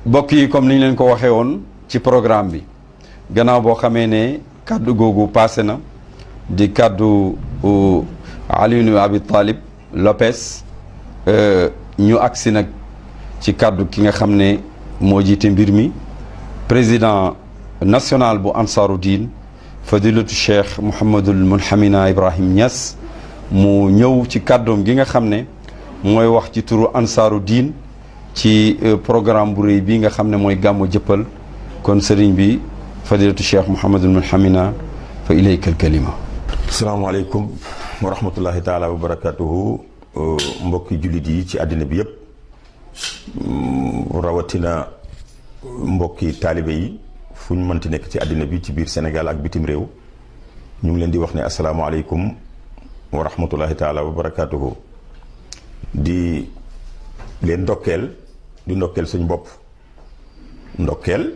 mbokk yi comme ni ñu leen ko waxee woon ci programme bi gannaaw boo xamee ne kàddu googu passé na di kàddu Alioune Abi Talib Lopes ñu agsi nag ci kàddu ki nga xam ne moo jiite mbir mi président national bu Ansaaru Diin fadilatu Cheikh Mouhamadul Munhamina Ibrahim Niass mu ñëw ci kàddoom gi nga xam ne mooy wax ci turu Ansaaru Diin ci programme bu rëy bii nga xam ne mooy gàmmu jëppal kon sëriñ bi fadilatu Cheikh Mouhamadul Munhamina fa ilayka al kalima. asalaamaaleykum wa rahmatullahi taala wa barakatuhu mbokki jullit yi ci àddina bi yëpp rawatina mbokki taalibe yi fu ñu mënti nekk ci àddina bi ci biir Sénégal ak bitim réew ñu ngi leen di wax ne asalaamaaleykum wa rahmatullahi taala wa barakatuhu di leen ndokkeel di ndokkeel suñ bopp ndokkeel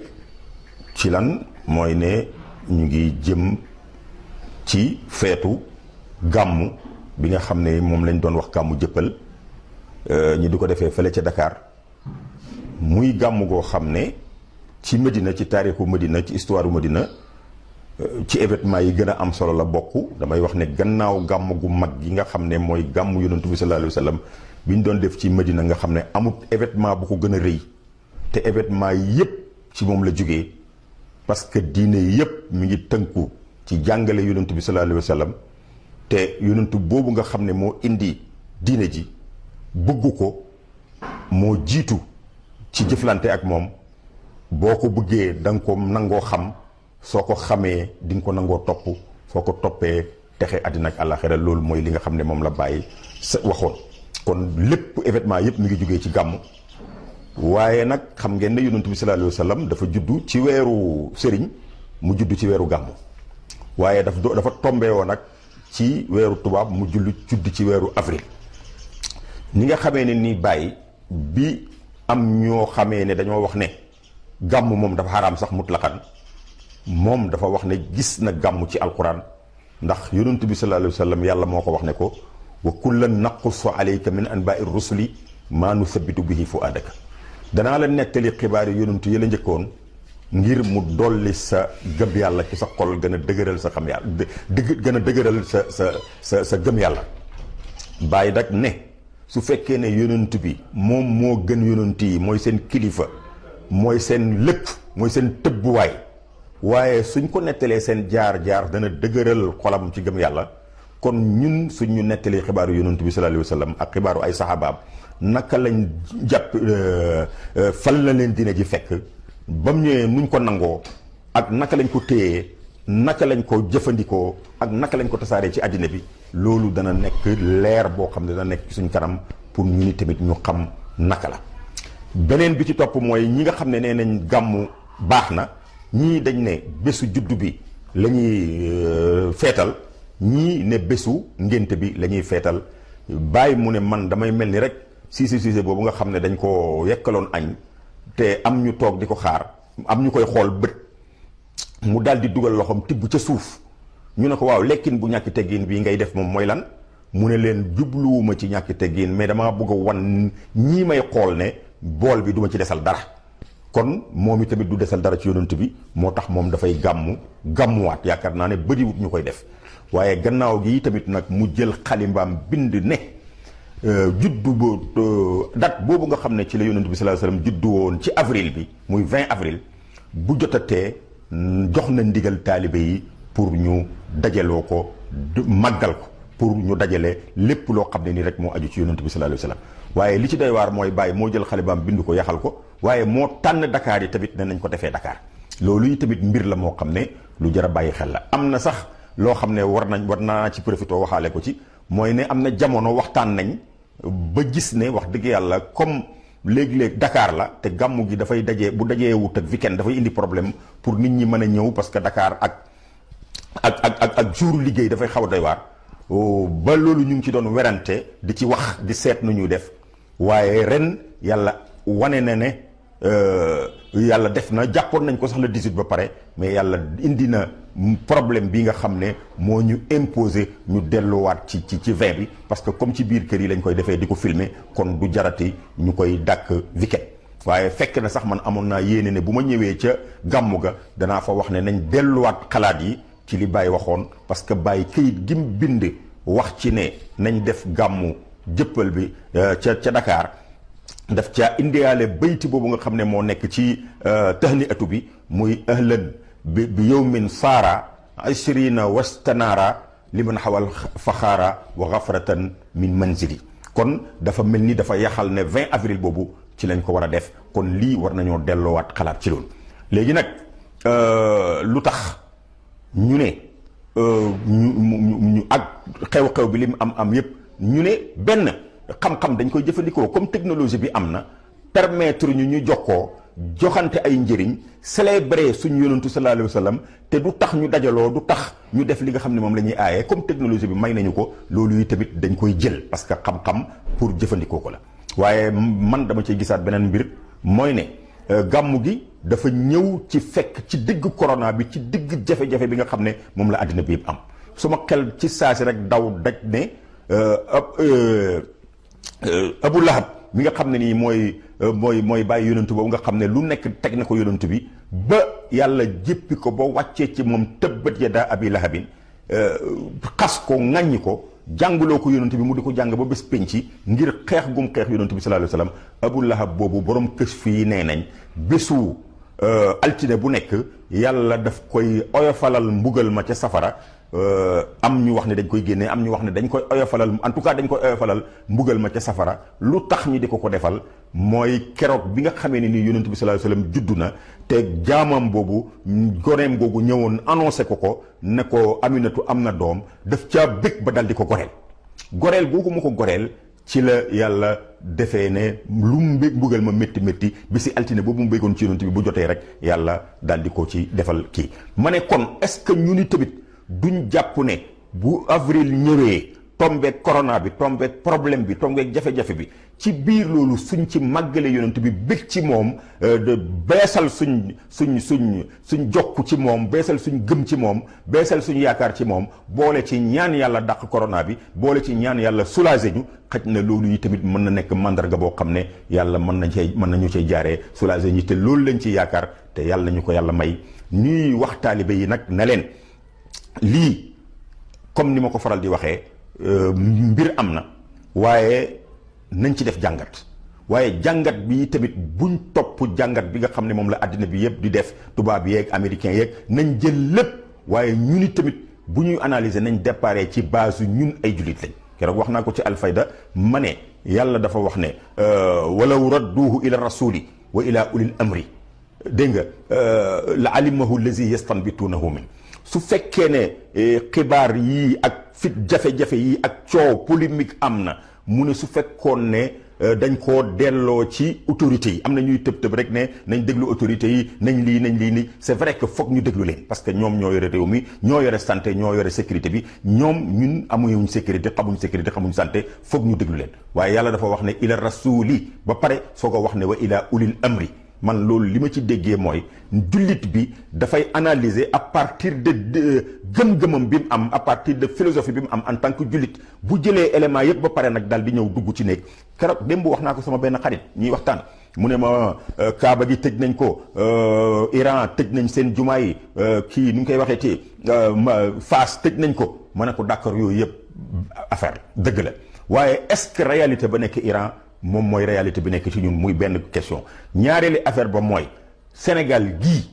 ci lan mooy ne ñu ngi jëm ci feetu gàmmu bi nga xam ne moom lañ doon wax gàmmu jëppal ñi di ko defee fële ca Dakar muy gàmmu goo xam ne ci Medina ci taarixu Medina ci histoire u Medina ci événement yi gën a am solo la bokk. damay wax ne gannaaw gàmmu gu mag gi nga xam ne mooy gàmmu yonentu bi sallallahu alayhi wa sallam bi ñu doon def ci Medina nga xam ne amut événement bu ko gën a rëy te événement yépp ci moom la jógee parce que diine yépp mi ngi tënku ci jàngale yonentu bi sallallahu alayhi wa sallam te yonentu boobu nga xam ne moo indi diine ji bëggu ko moo jiitu ci jëflante ak moom boo ko bëggee da nga ko nangoo xam soo ko xamee di nga ko nangoo topp soo ko toppee texe àddina ak àllaaxira loolu mooy li nga xam ne moom la bàyyi sa waxoon. kon lépp événement yépp mi ngi jógee ci gàmm waaye nag xam ngeen ne yonentu bi sallallahu alayhi wa sallam dafa juddu ci weeru sëriñ mu juddu ci weeru gàmm waaye dafa tombé woon nag ci weeru tubaab mu judd ci weeru avril. ni nga xamee ne ni bàyyi bi am ñoo xamee ne dañoo wax ne gàmm moom dafa xaraam sax mutlaqan moom dafa wax ne gis na gàmm ci alquran ndax yonent bi sallallahu alayhi wa sallam yàlla moo ko wax ne ko wa kullan naqussu alayka min anbaai rusuli maa nuthabitu bihi fuadaka danaa la nettali xibaar yi yonentu yi la njëkkoon ngir mu dolli sa gëm yàlla ci sa xol gën a dëgëral sa xam yàlla gën a dëgëral sa gëm yàlla bàyyi nag ne su fekkee ne yonent bi moom moo gën yonent yi mooy seen kilifa mooy seen lépp mooy seen tëbbuwaay waaye suñ ko nettalee seen jaar-jaar dana dëgëral xolam ci gëm yàlla kon ñun suñ ñu nettalee xibaaru yonent bi sallallahu alayhi wa sallam ak xibaaru ay saxaabaam naka lañ jàpp fan la leen dina ji fekk ba mu ñëwee nuñ ko nangoo ak naka lañ ko téyee naka lañ ko jëfandikoo ak naka lañ ko tasaaree ci àddina bi loolu dana nekk leer boo xam ne dana nekk suñ kanam pour ñu ni tamit ñu xam naka la. beneen bi ci topp mooy ñi nga xam ne nee nañ gàmmu baax na ñii dañ ne bésu juddu bi la ñuy feetal ñii ne bésu ngénte bi la ñuy feetal bàyyi mu ne man damay mel ni rek siise boobu nga xam ne dañ ko yekkaloon añ te am ñu toog di ko xaar am ñu koy xool bët mu daal di dugal loxoom tibb ca suuf ñu ne ko waaw lekkin bu ñàkki teggin bii ngay def moom mooy lan mu ne leen jubluwuma ci ñàkki teggin mais dama bëgg a wan ñii may xool ne bool bi duma ci desal dara kon moom itamit du desal dara ci yonent bi moo tax moom dafay gàmmuwaat yaakaar naa ne bëriwut ñu koy def waaye gannaaw gi tamit nag mu jël xalimbaam bind ne juddu date boobu nga xam ne ci la yonent bi sallallahu alayhi wasallam juddu woon ci avril bi muy 20 avril bu jotatee jox na ndigal taalibe yi pour ñu dajaloo ko màggal ko pour ñu dajale lépp loo xam ne nii rek moo aju ci yonent bi sallallahu alayhi wasallam waaye li ci doy waar mooy bàyyi moo jël xalibaam bind ko yaxal ko waaye moo tànn Dakar yi tamit ne nañ ko defee Dakar loolu yi tamit mbir la moo xam ne lu jar a bàyyi xel la. am na sax loo xam ne war naa ci profité waxaale ko ci mooy ne am na jamono waxtaan nañ ba gis ne wax dëgg yàlla comme léegi-léeg Dakar la te gàmmu gi dafay dajee bu dajee wut ak weekend dafay indi problème pour nit ñi mën a ñëw parce que Dakar ak jour liggéey dafay xaw a doy waar ba loolu ñu ngi ci doon werante di ci wax di seet nu ñuy def waaye ren yàlla wane na ne yàlla def na jàppoon nañ ko sax le 18 ba pare mais yàlla indi na problème bi nga xam ne moo ñu imposé ñu delluwaat ci 20 bi parce que comme ci biir kër yi lañ koy defee di ko filmer kon du jarati ñu koy dàkk weekend waaye fekk na sax man amoon naa yéene ne bu ma ñëwee ca gàmmu ga danaa fa wax ne nañ delluwaat xalaat yi ci li Baye waxoon, parce que Baye këyit gim bind wax ci ne nañ def gàmmu jëppal bi ca Dakar daf ca indiyaale bayti boobu nga xam ne moo nekk ci tahniatu bi muy ahlan bi yawmin saara ashrina wastanaara liman xawal faxaara wa gafratan min manzili. kon dafa mel ni dafa yaxal ne 20 avril boobu ci lañ ko war a def, kon lii war nañoo delloowaat xalaat ci loolu. léegi nag lu tax ñu ne ñu ak xew-xew bi li mu am yépp ñu ne benn xam-xam dañ koy jëfandikoo comme technologie bi am na permettre ñu jokkoo joxante ay njëriñ célébrer suñu yonentu sallallahu alayhi wa sallam te du tax ñu dajaloo, du tax ñu def li nga xam ne moom la ñuy aaye. comme technologie bi may nañu ko, loolu yi tamit dañ koy jël parce que xam-xam pour jëfandikoo ko la. waaye man dama cay gisaat beneen mbir mooy ne gàmmu gi dafa ñëw ci fekk ci digg corona bi, ci digg jafe-jafe bi nga xam ne moom la àddina bi yëpp am. su ma xel ci saasi rek daw daj ne Abu Lahab mi nga xam ne nii mooy bàyyi yonantu boobu nga xam ne lu nekk teg na ko yonantu bi ba yàlla jéppi ko ba wàccee ci moom tëbbat yadaa abi lahabin, xas ko ŋàññi ko, jàngaloo ko yonantu bi mu di ko jàng ba bés penci ngir xeex gum xeex yonantu bi sallallahu alayhi wa sallam. Abu Lahab boobu borom kës fii nee nañ bésu altine bu nekk yàlla daf koy oyofalal mbugal ma ca safara. am ñu wax ne dañ koy génne, am ñu wax ne dañ koy oyofalal, en tout cas dañ koy oyofalal mbugal ma ca safara. lu tax ñi di ko defal mooy keroog bi nga xamee ne nii yonent bi sallallahu alayhi wasallam juddu na te jaamam boobu goneem googu ñëwoon annoncé ko ne ko Aminatu am na doom, daf caa bëgg ba dal di ko goreel googu mu ko goreel ci la yàlla defee ne lu mbugal ma métti bi si altine boobu mu bëggoon ci yonent bi bu jotee rek yàlla dal di ko ci defal kii. ma ne kon est-ce que ñu ni tamit duñ jàpp ne bu avril ñëwee tombeek corona bi, tombeek problème bi, tombeek jafe-jafe bi, ci biir loolu suñ ci màggale yonent bi bëgg ci moom, de beesal suñ jokku ci moom, beesal suñ gëm ci moom, beesal suñ yaakaar ci moom, boole ci ñaan yàlla dàq corona bi, boole ci ñaan yàlla soulager ñu, xaj na loolu yi tamit mën na nekk mandarga boo xam ne yàlla mën nañu cay jaaree soulager ñi, te loolu lañ ci yaakaar te yàlla nañu ko yàlla may. ñuy wax taalibe yi nag ne leen lii comme ni ma ko faral di waxee mbir am na, waaye nañ ci def jàngat. waaye jàngat bi tamit buñ topp jàngat bi nga xam ne moom la àddina bi yëpp di def, tubaab yeeg américain yeeg, nañ jël lépp. waaye ñu ni tamit bu ñuy analyser nañ déparé ci base ñun ay jullit lañ. keroog wax naa ko ci alfayda ma ne yàlla dafa wax ne walaw radduuhu ila rasuli wa ila ulil amri, dégg nga la alimahu lazi yastanbituunahu min. su fekkee ne xibaar yii ak fit jafe-jafe yi ak coow polémique am na, mu ne su fekkoon ne dañ koo delloo ci autorités yi, am na ñuy tëb rek ne nañ déglu autorités yi, nañ lii ni c'est vrai que foog ñu déglu leen, parce que ñoom ñoo yore réew mi, ñoo yore santé, ñoo yore sécurité bi. ñun amuñu sécurité, xamuñ santé, foog ñu déglu leen. waaye yàlla dafa wax ne ila rasuli ba pare soo ko wax ne wa ila ulil amri. man loolu li ma ci déggee mooy jullit bi dafay analyser à partir de gëm-gëmam bi mu am, à partir de philosophie bi mu am en tant que jullit. bu jëlee élément yëpp ba pare nag daal di ñëw dugg ci néeg. keroog démb wax naa ko sama benn xarit ñuy waxtaan, mu ne ma Kaaba gi tëj nañ ko, Iran tëj nañ seen jumaa yi, kii nu ngi koy waxee ci Fass tëj nañ ko. ma ne ko d'accord, yooyu yëpp affaire dëgg la, waaye est-ce que réalité ba nekk Iran moom mooy réalité bi nekk ci ñun? muy benn question. ñaareeli affaire ba mooy Sénégal gii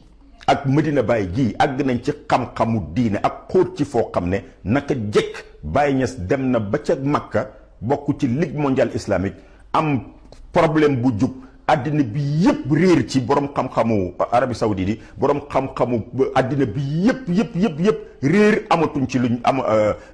ak Medina Baye gii àgg nañ ci xam-xamu diine ak xóot ci foo xam ne naka jekk Baye Niass dem na ba ca Makka, bokk ci Ligue mondiale islamique, am problème bu jub, àddina bi yëpp réer ci borom xam-xamu Arabie Saoudite yi, borom xam-xamu àddina bi yëpp réer, amatuñ ci luñ am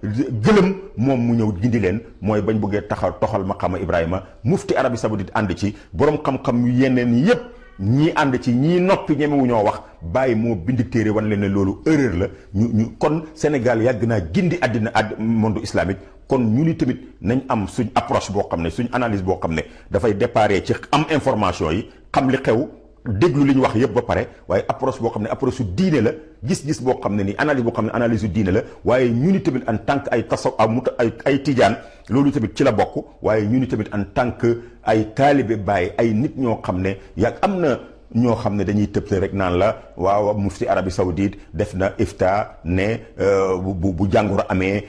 gëlëm. moom mu ñëw gindi leen, mooy bañ bëggee toxal maqaama Ibrahima. mufti Arabie Saoudite ànd ci, borom xam-xam yu yeneen yëpp ñii ànd ci, ñii noppi ñemewu ñoo wax. Bàyyi moo bind téere wan leen ne loolu erreur la. ñu kon Sénégal yàgg naa gindi àddina monde islamique. kon ñu ni tamit nañ am suñ approche boo xam ne, suñ analyse boo xam ne dafay déparé ci am information yi, xam li xew, déglu li ñu wax yëpp ba pare waaye approche boo xam ne approche su diine la gis-gis boo xam ne nii analyse boo xam ne analyse su diine la waaye ñu ni tamit en tant que ay tasaw ay tijaan loolu tamit ci la bokk waaye ñu ni tamit en tant que ay taalibe Baay ay nit ñoo xam ne yaa am na ñoo xam ne dañuy tëbte rek naan la waaw mufti Arabie Saoudite def na ifta ne bu jàngoro amee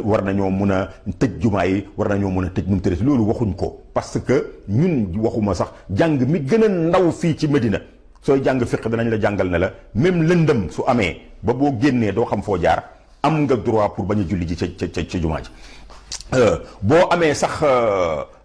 war nañoo mun a tëj jumaa yi war nañoo mun a tëj nu mu tëddee loolu waxuñ ko parce que ñun waxuma sax jàng mi gën a ndaw fii ci Medina sooy jàng fiq danañ la jàngal ne la même lëndëm su amee ba boo génnee doo xam foo jaar am nga droit pour bañ a julli ji ca jumaa ji boo amee sax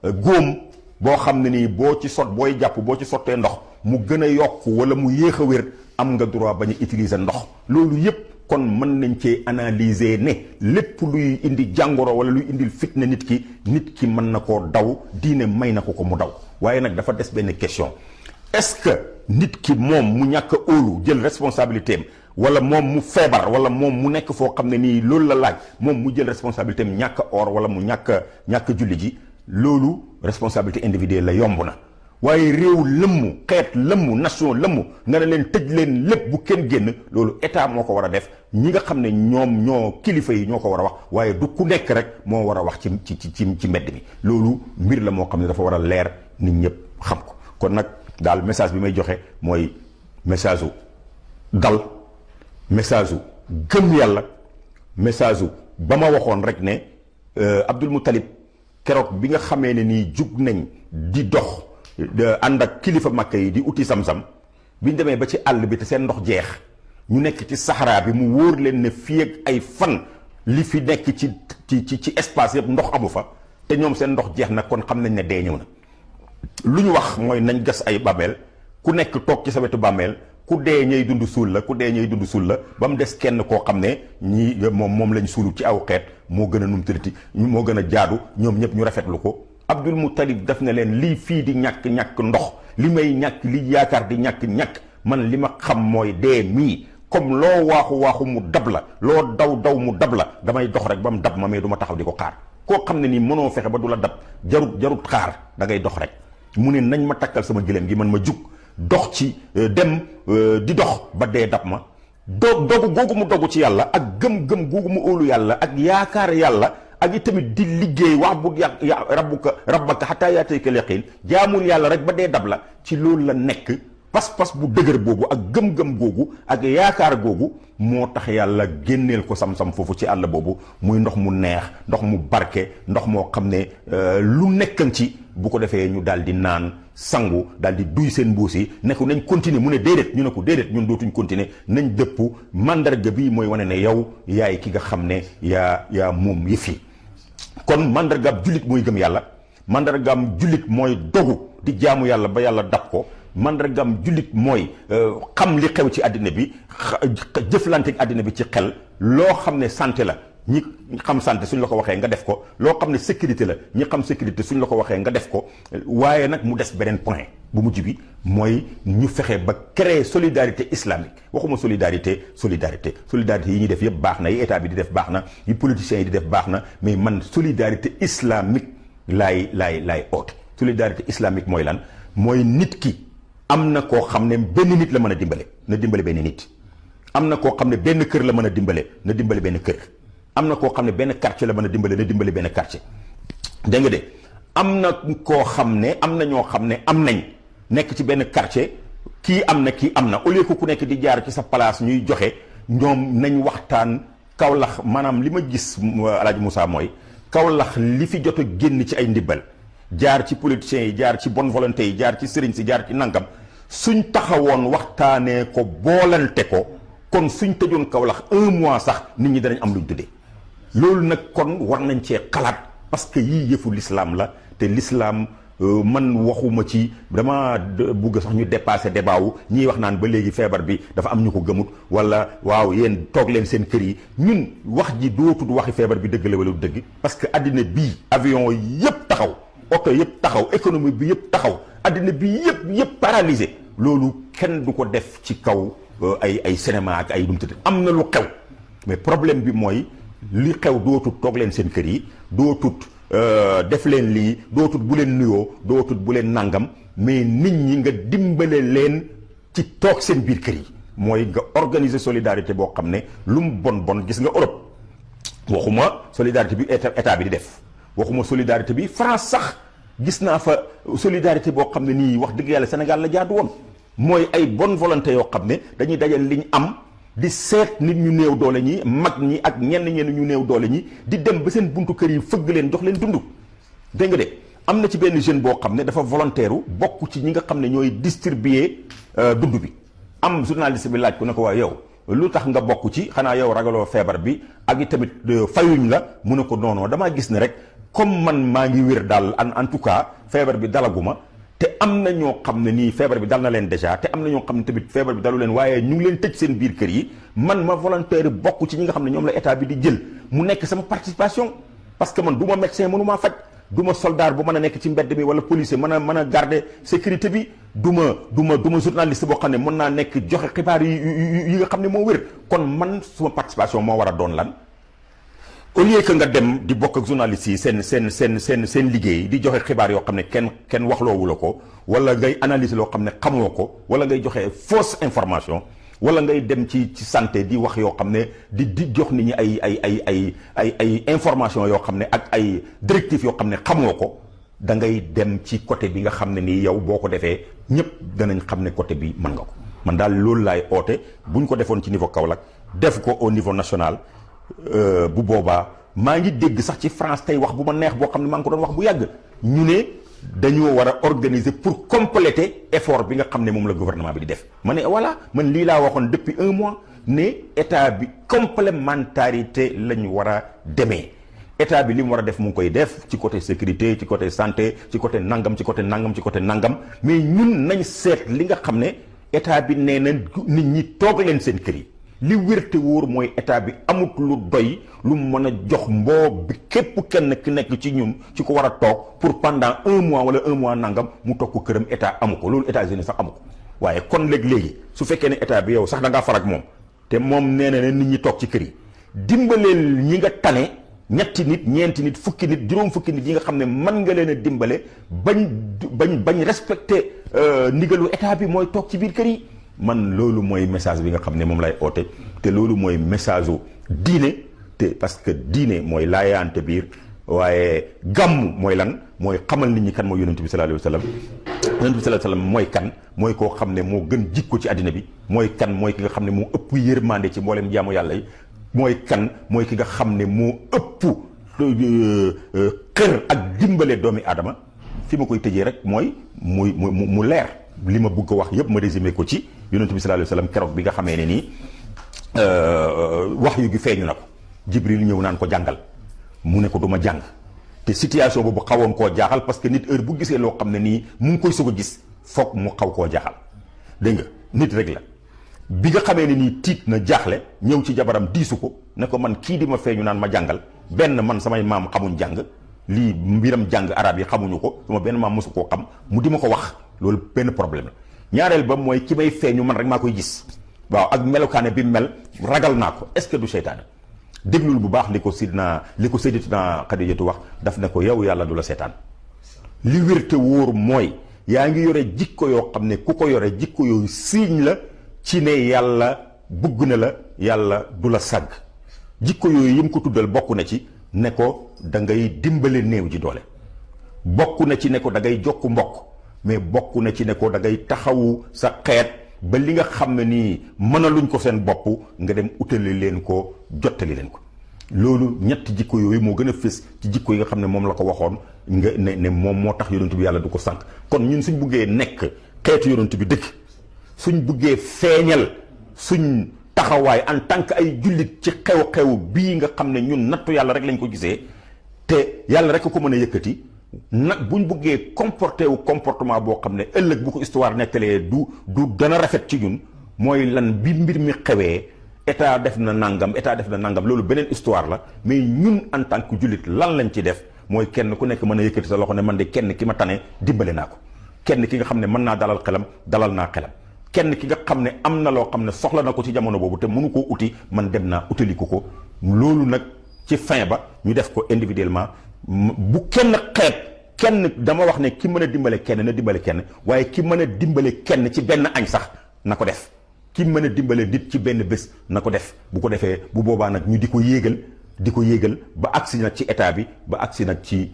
góom boo xam ne nii booy jàpp boo ci sottee ndox mu gën a yokk wala mu yéex a wér am nga droit bañ a utiliser ndox loolu yépp kon mën nañ cee analyser ne lépp luy indi jàngoro wala luy indil fitna nit ki mën na koo daw diine may na ko mu daw waaye nag dafa des benn question est-ce que nit ki moom mu ñàkk a óolu jël responsabilité am wala moom mu feebar wala moom mu nekk foo xam ne nii loolu la laaj moom mu jël responsabilité am ñàkk a or wala mu ñàkk julli ji loolu responsabilité individuelle la yomb na waaye réew lëmmu xeet lëmmu nation lëmmu nga ne leen tëj leen lépp bu kenn génn loolu état moo ko war a def ñi nga xam ne ñoom ñoo kilifa yi ñoo ko war a wax waaye du ku nekk rek moo war a wax ci mbedd mi loolu mbir la moo xam ne dafa war a leer nit ñëpp xam ko kon nag daal message bi may joxe mooy message u dal message u gëm yàlla message u ba ma waxoon rek ne Abdul Muttalib keroog bi nga xamee ne nii jug nañ di dox ànd ak kilifa Makka yi di uti sam-sam biñ demee ba ci àll bi te seen ndox jeex ñu nekk ci saxaraa bi mu wóor leen ne fii ak ay fan li fi nekk ci espace yëpp ndox amu fa te ñoom seen ndox jeex na kon xam nañ ne dee ñëw na lu ñu wax mooy nañ gas ay bàmmeel ku nekk toog ci sa wetu bàmmeel ku dee ñay dund suul la ku dee ñay dund suul la ba mu des kenn koo xam ne ñii moom lañ suulu ci aw xeet moo gën a num tëriti moo gën a jaadu ñoom ñëpp ñu rafetlu ko Abdul Muttalib def na leen lii fii di ñàkk ndox li may ñàkk li yaakaar di ñàkk man li ma xam mooy dee mii comme loo waaxu mu dab la loo daw mu dab la damay dox rek ba mu dab ma mais du ma taxaw di ko xaar koo xam ne nii mënoo fexe ba du la dab jarut xaar da ngay dox rek mu ne nañ ma takkal sama gëléem gi man ma jug dox ci dem di dox ba dee dab ma dogu googu mu dogu ci yàlla ak gëm-gëm googu mu óolu yàlla ak yaakaar yàlla ak itamit di liggéey wa'bud rabbaka hattaa yaatiyakal yaqiin jaamul yàlla rek ba dee dab la ci loolu la nekk pas-pas bu dëgër boobu ak gëm-gëm googu ak yaakaar googu moo tax yàlla génneel ko sam-sam foofu ci àll boobu muy ndox mu neex ndox mu barke ndox moo xam ne lu nekkan ci bu ko defee ñu daal di naan sangu daal di duy seen mbuus yi ne ko nañ continuer mu ne déedéet ñu ne ko déedéet ñun dootuñ continuer nañ dëpp mandarga bi mooy wane ne yow yaay ki nga xam ne yaa moom yëf yi kon mandargaam jullit mooy gëm yàlla mandargaam jullit mooy dogu di jaamu yàlla ba yàlla dab ko mandargaam jullit mooy xam li xew ci àddina bi jëflante ak àddina bi ci xel loo xam ne santé la ñi xam santé suñ la ko waxee nga def ko loo xam ne sécurité la ñi xam sécurité suñ la ko waxee nga def ko waaye nag mu des beneen point bu mujj bi mooy ñu fexe ba créer solidarité islamique waxuma solidarité yi ñuy def yëpp baax na yi état bi di def baax na yi politiciens yi di def baax na mais man solidarité islamique laay oote solidarité islamique mooy lan mooy nit ki am na koo xam ne benn nit la mën a dimbale na dimbale benn nit am na koo xam ne benn kër la mën a dimbale na dimbale benn kër am na koo xam ne benn quartier la mën a dimbale na dimbale benn quartier dégg nga de am na koo xam ne am na ñoo xam ne am nañ nekk ci benn quartier kii am na au lieu que ku nekk di jaar ci sa place ñuy joxe ñoom nañ waxtaan Kaolack maanaam li ma gis Alaaji Moussa mooy Kaolack li fi jot a génn ci ay ndimbal jaar ci politiciens yi jaar ci bonne volonté yi jaar ci sëriñ si jaar ci nangam suñ taxawoon waxtaanee ko boolante ko kon suñ tëjoon Kaolack 1 mois sax nit ñi danañ am luñ tuddee loolu nag kon war nañ cee xalaat parce que yii yëfu l'islam la te l'islam man waxuma ci dama bugg sax ñu dépassé débat wu ñiy wax naan ba léegi feebar bi dafa am ñu ko gëmut wala waaw yéen toog leen seen kër yi ñun wax ji dootul waxi feebar bi dëgg la wala du dëgg parce que addina bii avion yëpp taxaw oto yëpp taxaw économie bi yëpp taxaw addina bi yëpp paralysé loolu kenn du ko def ci kaw ay cinéma ak ay dumtati am na lu xew mais problème bi mooy li xew dootut toog leen seen kër yi dootut def leen lii dootut bu leen nuyoo dootut bu leen nangam mais nit ñi nga dimbale leen ci toog seen biir kër yi mooy nga organiser solidarité boo xam ne lu mu bon gis nga Europe waxuma solidarité bi état bi di def waxuma solidarité bi France sax gis naa fa solidarité boo xam ne nii wax dëgg yàlla Sénégal la jaadu woon mooy ay bonne volonté yoo xam ne dañuy dajal liñ am di seet nit ñu néew doole ñi mag ñi ak ñenn ñu néew doole ñi di dem ba seen buntu kër yi fëgg leen jox leen dund dégg nga de am na ci benn jeune boo xam ne dafa volontaire bokk ci ñi nga xam ne ñooy distribuer dund bi am journaliste bi laaj ko ne ko waa yow lu tax nga bokk ci xanaa yow ragaloo feebar bi ak i tamit fayuñ la mu ne ko non damaa gis ne rek comme man maa ngi wér daal en tout cas feebar bi dalaguma te am na ñoo xam ne nii feebar bi dal na leen déjà te am na ñoo xam ne tamit feebar bi dalu leen waaye ñu ngi leen tëj seen biir kër yi man ma volontaire bokk ci ñi nga xam ne ñoom la état bi di jël mu nekk sama participation parce que man du ma médecin mënu maa faj du ma soldat bu mën a nekk ci mbedd mi wala policier mën a garder sécurité bi du ma journaliste boo xam ne mën naa nekk joxe xibaar yi nga xam ne moo wér kon man suma participation moo war a doon lan au lieu que nga dem di bokk ak journaliste yi seen liggéey di joxe xibaar yoo xam ne kenn waxloowu la ko wala ngay analyser loo xam ne xamoo ko wala ngay joxe fausse information wala ngay dem ci santé di wax yoo xam ne di jox nit ñi ay information yoo xam ne ak ay directives yoo xam ne xamoo ko da ngay dem ci côté bi nga xam ne nii yow boo ko defee ñëpp danañ xam ne côté bi mën nga ko man daal loolu laay oote buñ ko defoon ci niveau Kaolack def ko au niveau national bu boobaa maa ngi dégg sax ci France tey wax bu ma neex boo xam ne maa ngi ko doon wax bu yàgg ñu ne dañoo war a organiser pour compléter effort bi nga xam ne moom la gouvernement bi di def ma ne voilà man lii laa waxoon depuis 1 mois ne état bi complémentarité lañ war a demee état bi li mu war a def mu ngi koy def ci côté sécurité ci côté santé ci côté nangam ci côté nangam ci côté nangam mais ñun nañ seet li nga xam ne état bi nee na nit ñi toog leen seen kër yi li wér te wóor mooy état bi amut lu doy lu mën a jox mboo bi képp kenn ki nekk ci ñun ci ko war a toog pour pendant 1 mois wala 1 mois nangam mu toog ko këram état amu ko loolu États-Unis sax amu ko waaye kon léegi su fekkee ne état bi yow sax da ngaa farag moom te moom nee na ne nit ñi toog ci kër yi dimbaleel ñi nga tane ñetti nit ñeenti nit fukki nit juróom fukki nit yi nga xam ne mën nga leen a dimbale bañ respecté ndigalu état bi mooy toog ci biir kër yi. man loolu mooy message bi nga xam ne moom lay oote te loolu mooy message u diine te parce que diine mooy laayaante biir waaye gàmm mooy lan mooy xamal nit ñi kan mooy yonent bi sallallahu alayhi wa sallam yonent bi sallallahu alayhi wa sallam mooy kan mooy koo xam ne moo gën jikko ci àddina bi mooy kan mooy ki nga xam ne moo ëpp yërmande ci mboolem jaamu yàlla yi mooy kan mooy ki nga xam ne moo ëpp xër ak dimbale doomi aadama fi ma koy tëjee rek mooy mu leer li ma bëgg a wax yëpp ma résumé ko ci yonent bi sallallahu alayhi wa sallam keroog bi nga xamee ne nii wax yu gi feeñu na ko Jibril ñëw naan ko jàngal mu ne ko du ma jàng te situation boobu xawoon koo jaaxal parce que nit heure bu gisee loo xam ne nii mu ngi koy soog a gis foog mu xaw koo jaaxal dégg nga nit rek la bi nga xamee ne nii tiit na jaaxle ñëw ci jabaram diisu ko ne ko man kii di ma feeñu naan ma jàngal benn man samay maam xamuñ jàng lii mbiram jàng arab yi xamuñu ko sama benn maam mosu koo xam mu di ma ko wax loolu benn problème la ñaareel ba mooy ki may feeñu man rek maa koy gis waaw ak melokaane bi mel ragal naa ko est-ce que du seytaane déglul bu baax li ko Sayyidatuna Xadijatu wax daf ne ko yow yàlla du la seetaan li wér te wóor mooy yaa ngi yore jikko yoo xam ne ku ko yore jikko yooyu siiñ la ci ne yàlla bugg na la yàlla du la sàgg jikko yooyu yëm ko tuddal bokk na ci ne ko da ngay dimbale néew ji doole bokk na ci ne ko da ngay jokk mbokk mais bokk na ci ne ko da ngay taxawu sa xeet ba li nga xam ne nii mënaluñ ko seen bopp nga dem utali leen ko jottali leen ko loolu ñetti jikko yooyu moo gën a fës ci jikko yi nga xam ne moom la ko waxoon nga ne moom moo tax yonent bi yàlla du ko sànq kon ñun suñ buggee nekk xeetu yonent bi dëkk suñ buggee feeñal suñ taxawaay en tant que ay jullit ci xew-xew bii nga xam ne ñun nattu yàlla rek lañ ko gisee te yàlla rek ko mën a yëkkati nag buñ buggee comporté wu comportement boo xam ne ëllëg bu ko histoire nettalee du dana rafet ci ñun mooy lan bi mbir mi xewee état def na nangam loolu beneen histoire la mais ñun en tant que jullit lan lañ ci def mooy kenn ku nekk mën a yëkkati sa loxo ne man de kenn ki ma tane dimbale naa ko kenn ki nga xam ne mën naa dalal xelam dalal naa xelam kenn ki nga xam ne am na loo xam ne soxla na ko ci jamono boobu te mënu koo uti man dem naa utali ko loolu nag ci fin ba ñu def ko individuellement bu kenn xeeb kenn. dama wax ne ki mën a dimbale kenn na dimbale kenn, waaye ki mën a dimbale kenn ci benn añ sax na ko def. ki mën a dimbale nit ci benn bés na ko def. bu ko defee bu boobaa nag ñu di ko yéegal ba agsi nag ci état bi, ba agsi nag ci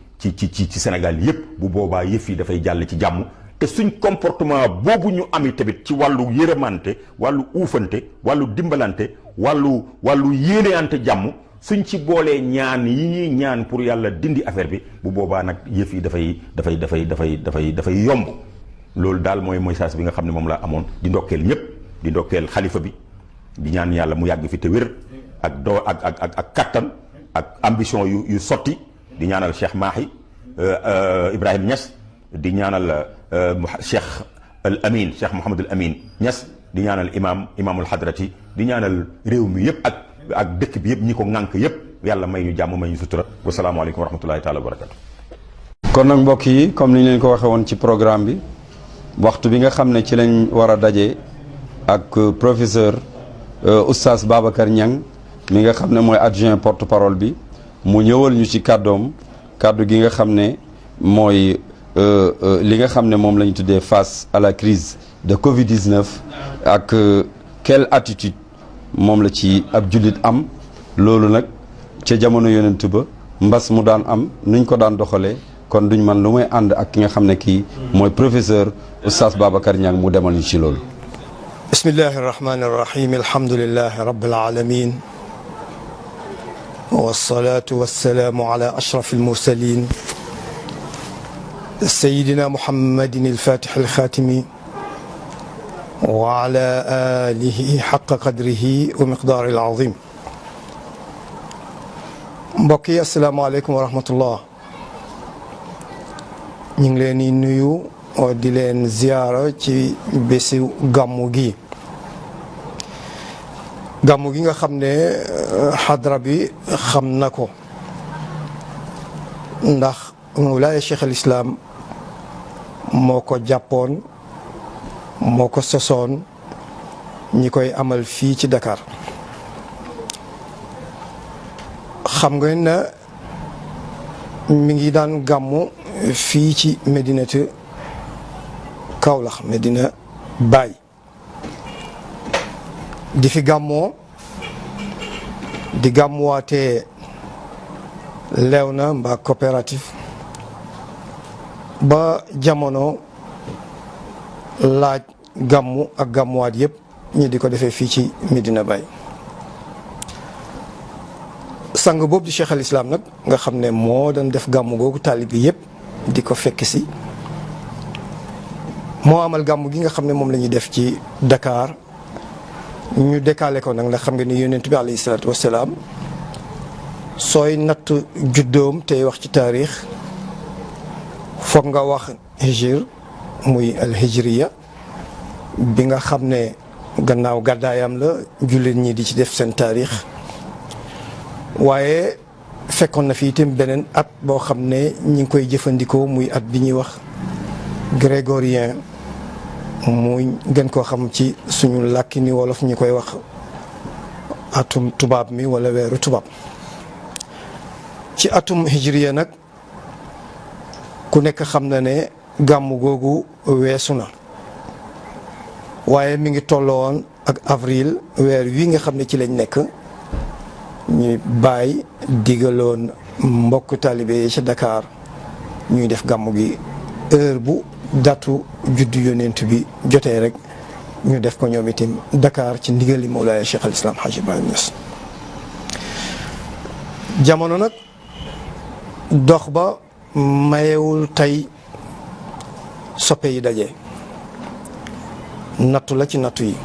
Sénégal yépp. bu boobaa yëf yi dafay jàll ci jàmm. te suñ comportement boobu ñu ami tamit ci wàllu yërëmante, wàllu uufante, wàllu dimbalante, wàllu yéeneante jàmm, suñ ci boolee ñaan yi ñuy ñaan pour yàlla dindi affaire bi, bu boobaa nag yëf yi dafay yomb. loolu daal mooy message bi nga xam ne moom laa amoon. di ndokkeel ñëpp, di ndokkeel xalifa bi, di ñaan yàlla mu yàgg fi te wér ak kattan ak ambition yu sotti. di ñaanal Cheikh Mahi Ibrahim Niass, di ñaanal Cheikh al Amin, Cheikh Mouhamadul Amin Niass, di ñaanal imaamul hadrati, di ñaanal réew mi yëpp ak dëkk bi yëpp, ñi ko ŋànk yëpp. yàlla may ñu jàmm, may ñu sutura. wasalaamaaleykum wa rahmatullahi taala wa barakatu. kon nag mbokk yi, comme ni ñu leen ko waxee woon ci programme bi, waxtu bi nga xam ne ci lañ war a daje ak professeur oustaz Babacar Niang mi nga xam ne mooy adjoint porte parole bi, mu ñëwal ñu ci kàddoom, kàddu gi nga xam ne mooy li nga xam ne moom la ñu tuddee face à la crise de Covid-19 ak quelle attitude moom la ci ab jullit am. loolu nag ca jamono yonent ba mbas mu daan am nuñ ko daan doxalee, kon duñ man lu may ànd ak ki nga xam ne kii mooy professeur oustaz Babacar Niang mu demal ñu ci loolu. bismillahi rahmani rahim, alhamdulillahi rabbil alamin, wassalatu wassalamu ala ashrafil mursalin sayyidina muhammadin al-fatih al-khatimi wa ala alihi haqqa qadrihi wa miqdaari al-azim. mbokk yi asalaamaaleykum wa rahmatullah. ñu ngi leen di nuyu di leen ziyaara ci bésu gàmmu gi nga xam ne xadra bi xam na ko, ndax Mawlaaya Cheikh al Islam moo ko jàppoon, moo ko sosoon, ñi koy amal fii ci Dakar. xam nga ne mi ngi daan gàmmu fii ci Medinatu Kaolack, Medina Baye, di fi gàmmoo, di gàmmuwaatee Léona mbaa coopérative, ba jamono laaj gàmmu ak gàmmuwaat yëpp ñi di ko defee fii ci Medina Baye. sang boobu di Cheikh al Islam nag nga xam ne moo doon def gàmmu googu, taalib bi yëpp di ko fekk si, moo amal gàmmu gi nga xam ne moom la ñuy def ci Dakar. ñu décalé ko nag ndax xam nga ni yonent bi alayhi salaatu wassalaam sooy natt juddoom tey wax ci taarix foog nga wax hijr, muy al hijriya bi nga xam ne gannaaw gàddaayam la, jullit ñi di ci def seen taarix. waaye fekkoon na fi itam beneen at boo xam ne ñi ngi koy jëfandikoo, muy at bi ñuy wax grégorien, muy gën koo xam ci suñu làkki ni wolof ñi koy wax atum tubaab mi wala weeru tubaab. ci atum hijriya nag ku nekk xam na ne gàmmu googu weesu na, waaye mi ngi tolloon ak avril, weer wi nga xam ne ci lañ nekk. ñuy bàyyi digaloon mbokk taalibe yi ca Dakar ñuy def gàmmu gi heure bu datu juddu yonent bi jotee rek ñu def ko ñoom itam Dakar ci ndigali Mawlaaya Cheikh al Islam Hadj Ibrahim Niass. jamono nag dox ba mayewul tey soppe yi daje, nattu la ci nattu yi,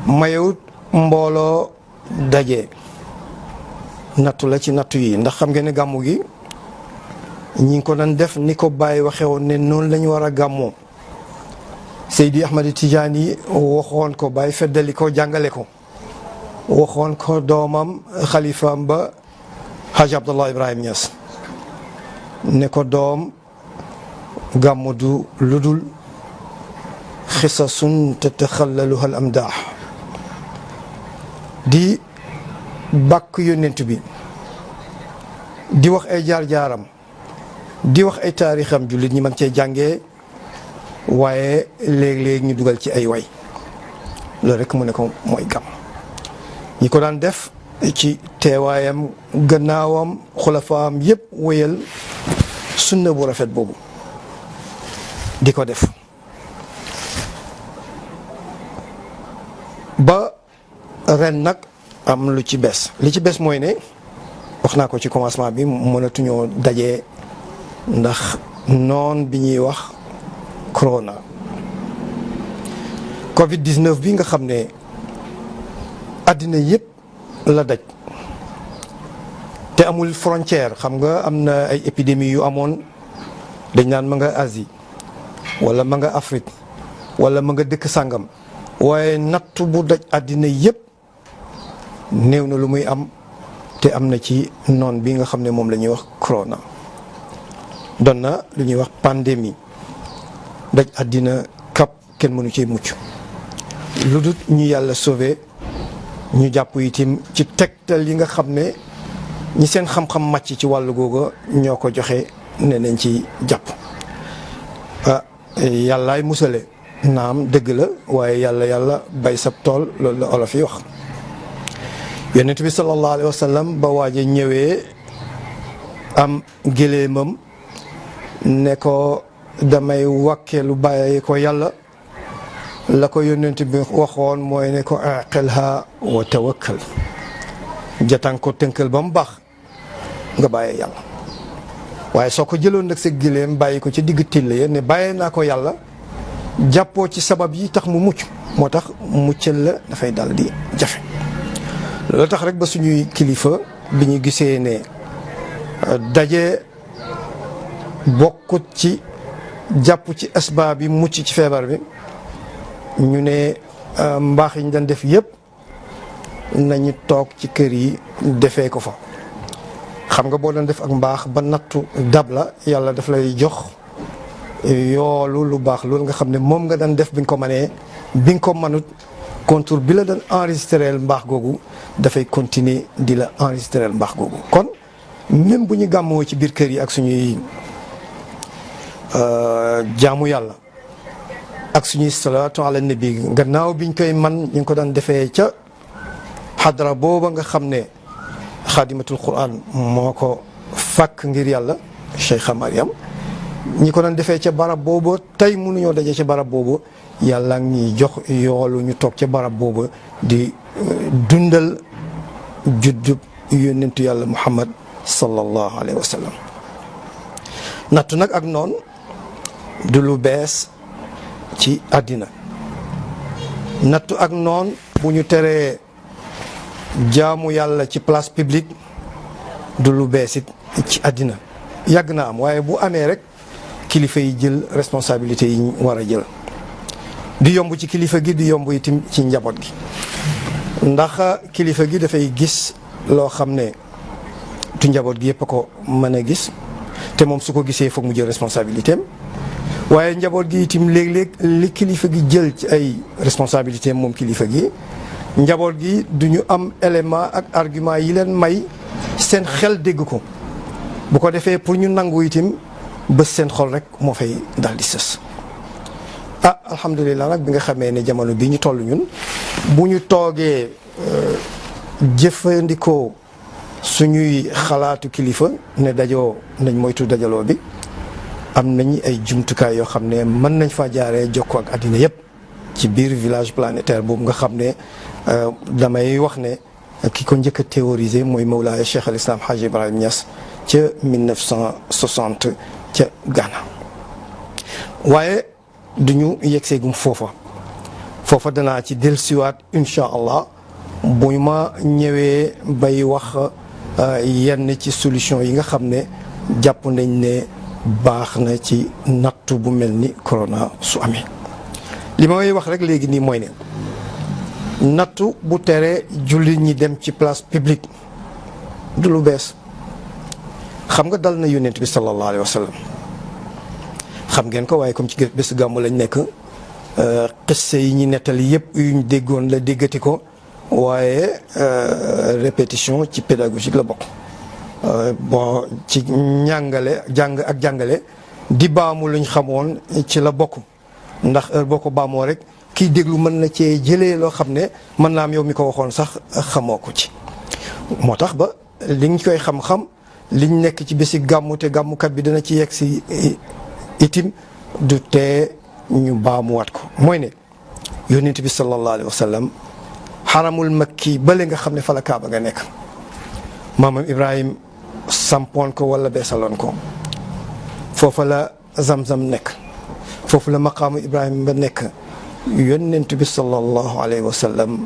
mayewut mbooloo daje, nattu la ci nattu yi. ndax xam ngeen ne gàmmu gi ñi ngi ko doon def ni ko Baye waxee woon ne noonu la ñu war a gàmmoo. Seydi Ahmad Tijaani waxoon ko, Baye feddali ko, jàngale ko, waxoon ko doomam xalifaam ba Hadj Abdallah Ibrahim Niass ne ko, doom, gàmmu du lu dul xisasun tataxallaluha al amdaax, di bàkk yonent bi di wax ay jaar-jaaram di wax ay taarixam jullit ñi mën cee jàngee waaye léeg-léeg ñu dugal ci ay way loolu rek mu ne ko mooy gàmm ñi ko daan def ci teewaayam gannaawam xulafaam yëpp wéyal sunna bu rafet boobu di ko def ba ren nag am lu ci bees li ci bees mooy ne wax naa ko ci commencement bi mënatuñoo dajee ndax noon bi ñuy wax corona Covid 19 bi nga xam ne àddina yëpp la daj te amul frontière. xam nga am na ay épidémies yu amoon dañ naan ma nga Asie wala ma nga Afrique wala ma nga dëkk sàngam waaye nattu bu daj àddina yëpp néew na lu muy am te am na ci noon bi nga xam ne moom la ñuy wax corona. doon na lu ñuy wax pandémie daj àddina kap kenn mënu cee mucc lu dul ñu yàlla sauvé ñu jàpp itam ci tegtal yi nga xam ne ñi seen xam-xam màcc ci wàllu googu ñoo ko joxe ne nañ ci jàpp. yàllaay musale naam dëgg la waaye yàlla bay sab tool loolu la olof yi wax. yonent bi sallallahu alayhi wa sallam ba waaje ñëwee am géléemam ne ko damay wàkkeelu bàyyi ko yàlla la ko yonent bi waxoon mooy ne ko aqilha wa tawakkal jatan ko tënkal ba mu baax nga bàyyee yàlla waaye soo ko jëloon nag sa géléem bàyyi ko ci digg till ya ne bàyyee naa ko yàlla jàppoo ci sabab yi tax mu mucc moo tax muccal la dafay dal di jafe. loolu tax rek ba suñuy kilifa bi ñu gisee ne daje bokkut ci jàpp ci asbaab bi mucc ci feebar bi ñu ne mbaax yi ñu daan def yëpp nañu toog ci kër yi defee ko fa. xam nga boo doon def ak mbaax ba nattu dab la yàlla daf lay jox yoolu lu baax loolu nga xam ne moom nga daan def bi nga ko mënee bi nga ko mënut contour bi la doon enregistreel mbaax googu dafay continuer di la enregistreel mbaax googu. kon même bu ñu gàmmoo ci biir kër yi ak suñuy jaamu yàlla ak suñuy salaatu ala nabi gannaaw biñ koy man ñu ngi ko daan defee ca xadra booba nga xam ne xaadimatul quran moo ko fàkk ngir yàlla Cheikha Mariam ñi ko doon defee ca barab boobu tey mënuñoo daje ca barab boobu yàlla ngi jox yoolu ñu toog ca barab boobu di dundal juddub yónnentu yàlla Muhammad sallallahu alayhi wa sallam. nattu nag ak noon du lu bees ci àddina nattu ak noon bu ñu teree jaamu yàlla ci place publique du lu bees it ci àddina yàgg na am waaye bu amee rek kilifa yi jël responsabilité yi ñu war a jël di yomb ci kilifa gi di yomb itam ci njaboot gi ndax kilifa gi dafay gis loo xam ne tu njaboot gi yëpp a ko mën a gis te moom su ko gisee foog mu jël responsabilité am waaye njaboot gi itam léeg-léeg li kilifa gi jël ci ay responsabilité am moom kilifa gi njaboot gi du ñu am élément ak argument yi leen may seen xel dégg ko bu ko defee pour ñu nangu itam bés seen xol rek moo fay dal di sës. alhamdulilah nag bi nga xamee ne jamono bi ñu toll ñun bu ñu toogee jëfandikoo suñuy xalaatu kilifa ne dajoo nañ moytu dajaloo bi am nañ ay jumtukaay yoo xam ne mën nañ faa jaaree jokkoo ak àddina yëpp ci biir village planétaire boobu nga xam ne damay wax ne ki ko njëkk a théorisé mooy Mawlaaya Cheikh al Islam Hadj Ibrahim Niass ca 1960 ca Ghana. waaye duñu yegseegum foofa danaa ci dellusiwaat incha allah bu ma ñëwee bay wax yenn ci solution yi nga xam ne jàpp nañ ne baax na ci nattu bu mel ni corona su amee. li may wax rek léegi nii mooy ne nattu bu tere jullit ñi dem ci place publique du lu bees xam nga dal na yonent bi sallallahu alayhi wa sallam xam ngeen ko waaye comme ci bésu gàmmu lañ nekk xisse yi ñu nettali yëpp yuñ déggoon la déggati ko waaye répétition ci pédagogique la bokk bon ci njàngale jàng ak jàngale di baamu luñ xamoon ci la bokk ndax heure boo ko baamoo rek kiy déglu mën na cee jëlee loo xam ne mën naa am yow mi ko waxoon sax xamoo ko ci. moo tax ba liñ koy xam-xam liñ nekk ci bési gàmmu te gàmmukat bi dana ci yegg si itim du tee ñu baamuwaat ko mooy ne yonent bi sallallahu alayhi wa sallam xaramul makki bale nga xam ne fa la kaaba nga nekk maamam Ibrahim sampoon ko wala beesaloon ko foofa la zamzam nekk foofu la maqaamu Ibrahim ba nekk yonent bi sallallahu alayhi wa sallam